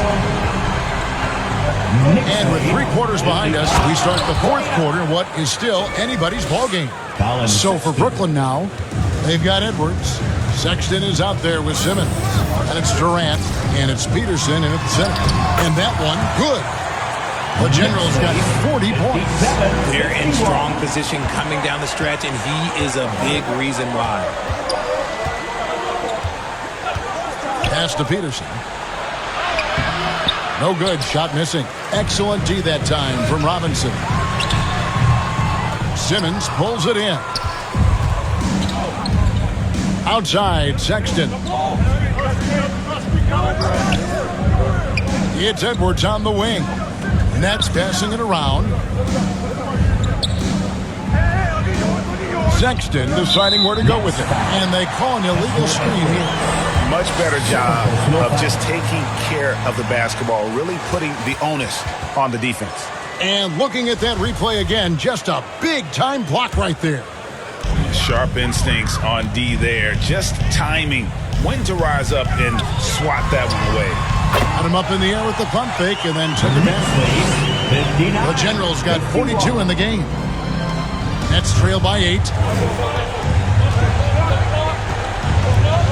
And with 3 quarters behind us, we start the fourth quarter in what is still anybody's ballgame. So for Brooklyn now, they've got Edwards. Sexton is out there with Simmons. And it's Durant. And it's Peterson in at the center. And that one, good. The General's got 40 points. They're in strong position coming down the stretch, and he is a big reason why. Pass to Peterson. No good. Shot missing. Excellent D that time from Robinson. Simmons pulls it in. Outside, Sexton. It's Edwards on the wing. Nets passing it around. Sexton deciding where to go with it. And they call an illegal screen here. Much better job of just taking care of the basketball, really putting the onus on the defense. And looking at that replay again, just a big-time block right there. Sharp instincts on D there. Just timing when to rise up and swat that one away. Got him up in the air with the pump fake and then took it down. The Generals got 42 in the game. Nets trail by 8.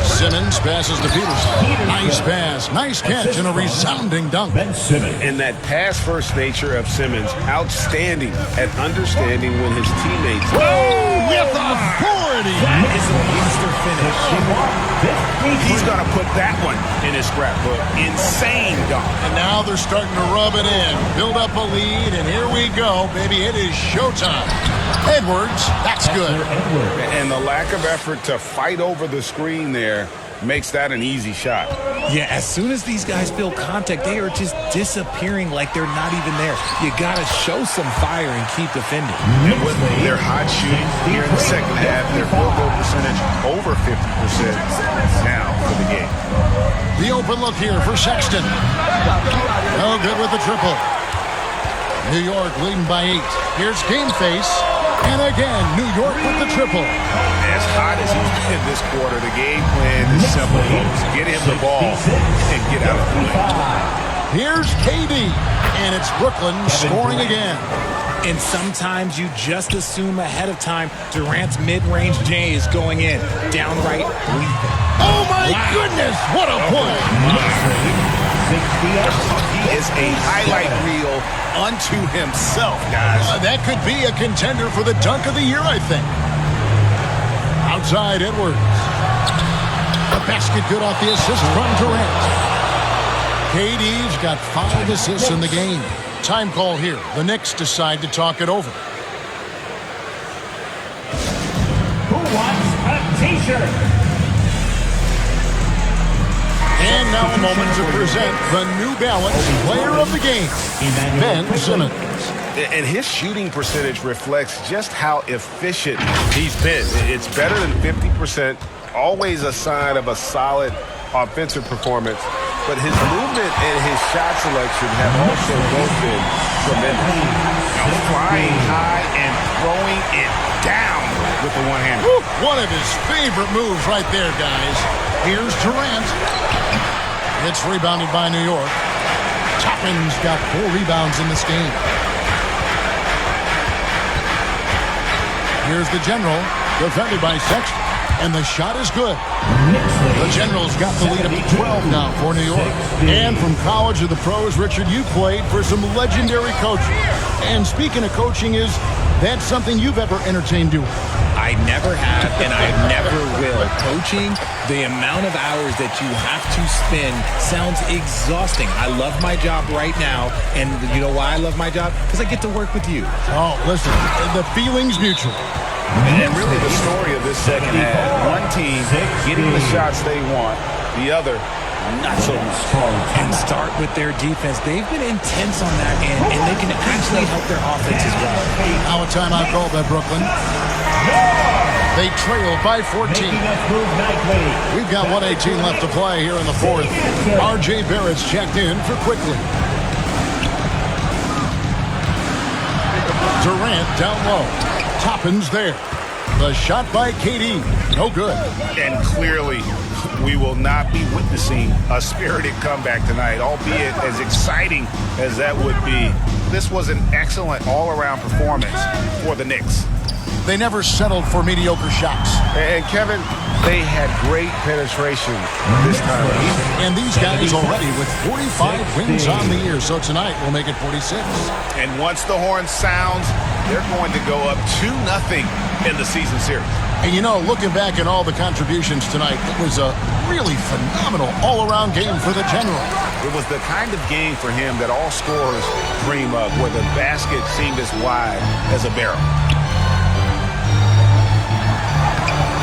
Simmons passes to Peterson. Nice pass, nice catch, and a resounding dunk. And that pass-first nature of Simmons, outstanding at understanding when his teammates... Whoa! With authority! That is a monster finish. He's going to put that one in his scrapbook. Insane dunk. And now they're starting to rub it in. Build up a lead, and here we go, baby. It is showtime. Edwards, that's good. And the lack of effort to fight over the screen there makes that an easy shot. Yeah, as soon as these guys feel contact, they are just disappearing like they're not even there. You got to show some fire and keep defending. And with their hot shooting here in the second half, their field goal percentage over 50% now for the game. The open look here for Sexton. No good with the triple. New York leading by 8. Here's game face. And again, New York with the triple. As hot as he's been this quarter, the game plan is simple, folks. Get him the ball and get out of the way. Here's KD, and it's Brooklyn scoring again. And sometimes you just assume ahead of time Durant's mid-range J is going in. Downright lethal. Oh, my goodness. What a play. He is a highlight reel unto himself, guys. That could be a contender for the dunk of the year, I think. Outside Edwards. The basket good off the assist from Durant. KD's got 5 assists in the game. Time call here. The Knicks decide to talk it over. Who wants a t-shirt? And now a moment to present the New Balance Player of the Game, Ben Simmons. And his shooting percentage reflects just how efficient he's been. It's better than 50%, always a sign of a solid offensive performance. But his movement and his shot selection have also both been tremendous. Flying high and throwing it down with the one-hander. One of his favorite moves right there, guys. Here's Durant. It's rebounded by New York. Toppin's got 4 rebounds in this game. Here's the General, defended by Sexton. And the shot is good. The General's got the lead up to 12 now for New York. And from college to the pros, Richard, you played for some legendary coaches. And speaking of coaching, is that something you've ever entertained doing? I never have, and I never will. Coaching, the amount of hours that you have to spend sounds exhausting. I love my job right now, and you know why I love my job? Because I get to work with you. Oh, listen, the feeling's mutual. And really the story of this second half, one team getting the shots they want, the other not so much. And start with their defense. They've been intense on that end, and they can actually help their offense as well. Now a timeout called by Brooklyn. They trail by 14. We've got 1:18 left to play here in the fourth. R.J. Barrett's checked in for quickly. Durant down low. Toppin's there. The shot by KD. No good. And clearly, we will not be witnessing a spirited comeback tonight, albeit as exciting as that would be. This was an excellent all-around performance for the Knicks. They never settled for mediocre shots. And Kevin, they had great penetration this time. And these guys already with 45 wins on the year. So tonight we'll make it 46. And once the horn sounds, they're going to go up 2-0 in the season series. And you know, looking back at all the contributions tonight, it was a really phenomenal all-around game for the General. It was the kind of game for him that all scorers dream of, where the basket seemed as wide as a barrel.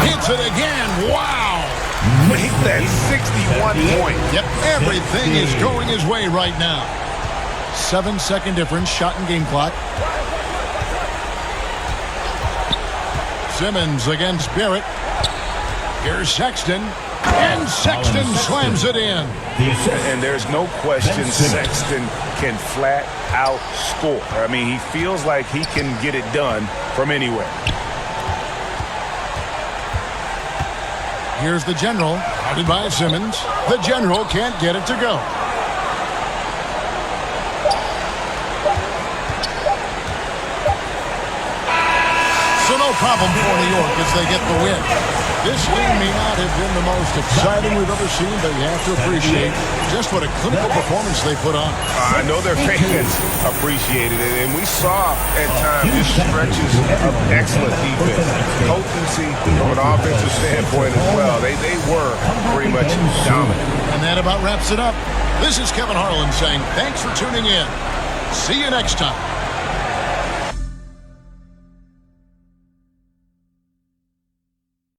Hits it again. Wow. Make that 61 point. Yep, everything is going his way right now. 7-second difference, shot and game clock. Simmons against Barrett. Here's Sexton. And Sexton slams it in. And there's no question Sexton can flat out score. I mean, he feels like he can get it done from anywhere. Here's the General, guarded by Simmons. The General can't get it to go. So no problem for New York as they get the win. This game may not have been the most exciting we've ever seen, but you have to appreciate just what a clinical performance they put on. I know their fans appreciated it, and we saw at times just stretches of excellent defense. Potency from an offensive standpoint as well. They were pretty much dominant. And that about wraps it up. This is Kevin Harlan saying thanks for tuning in. See you next time.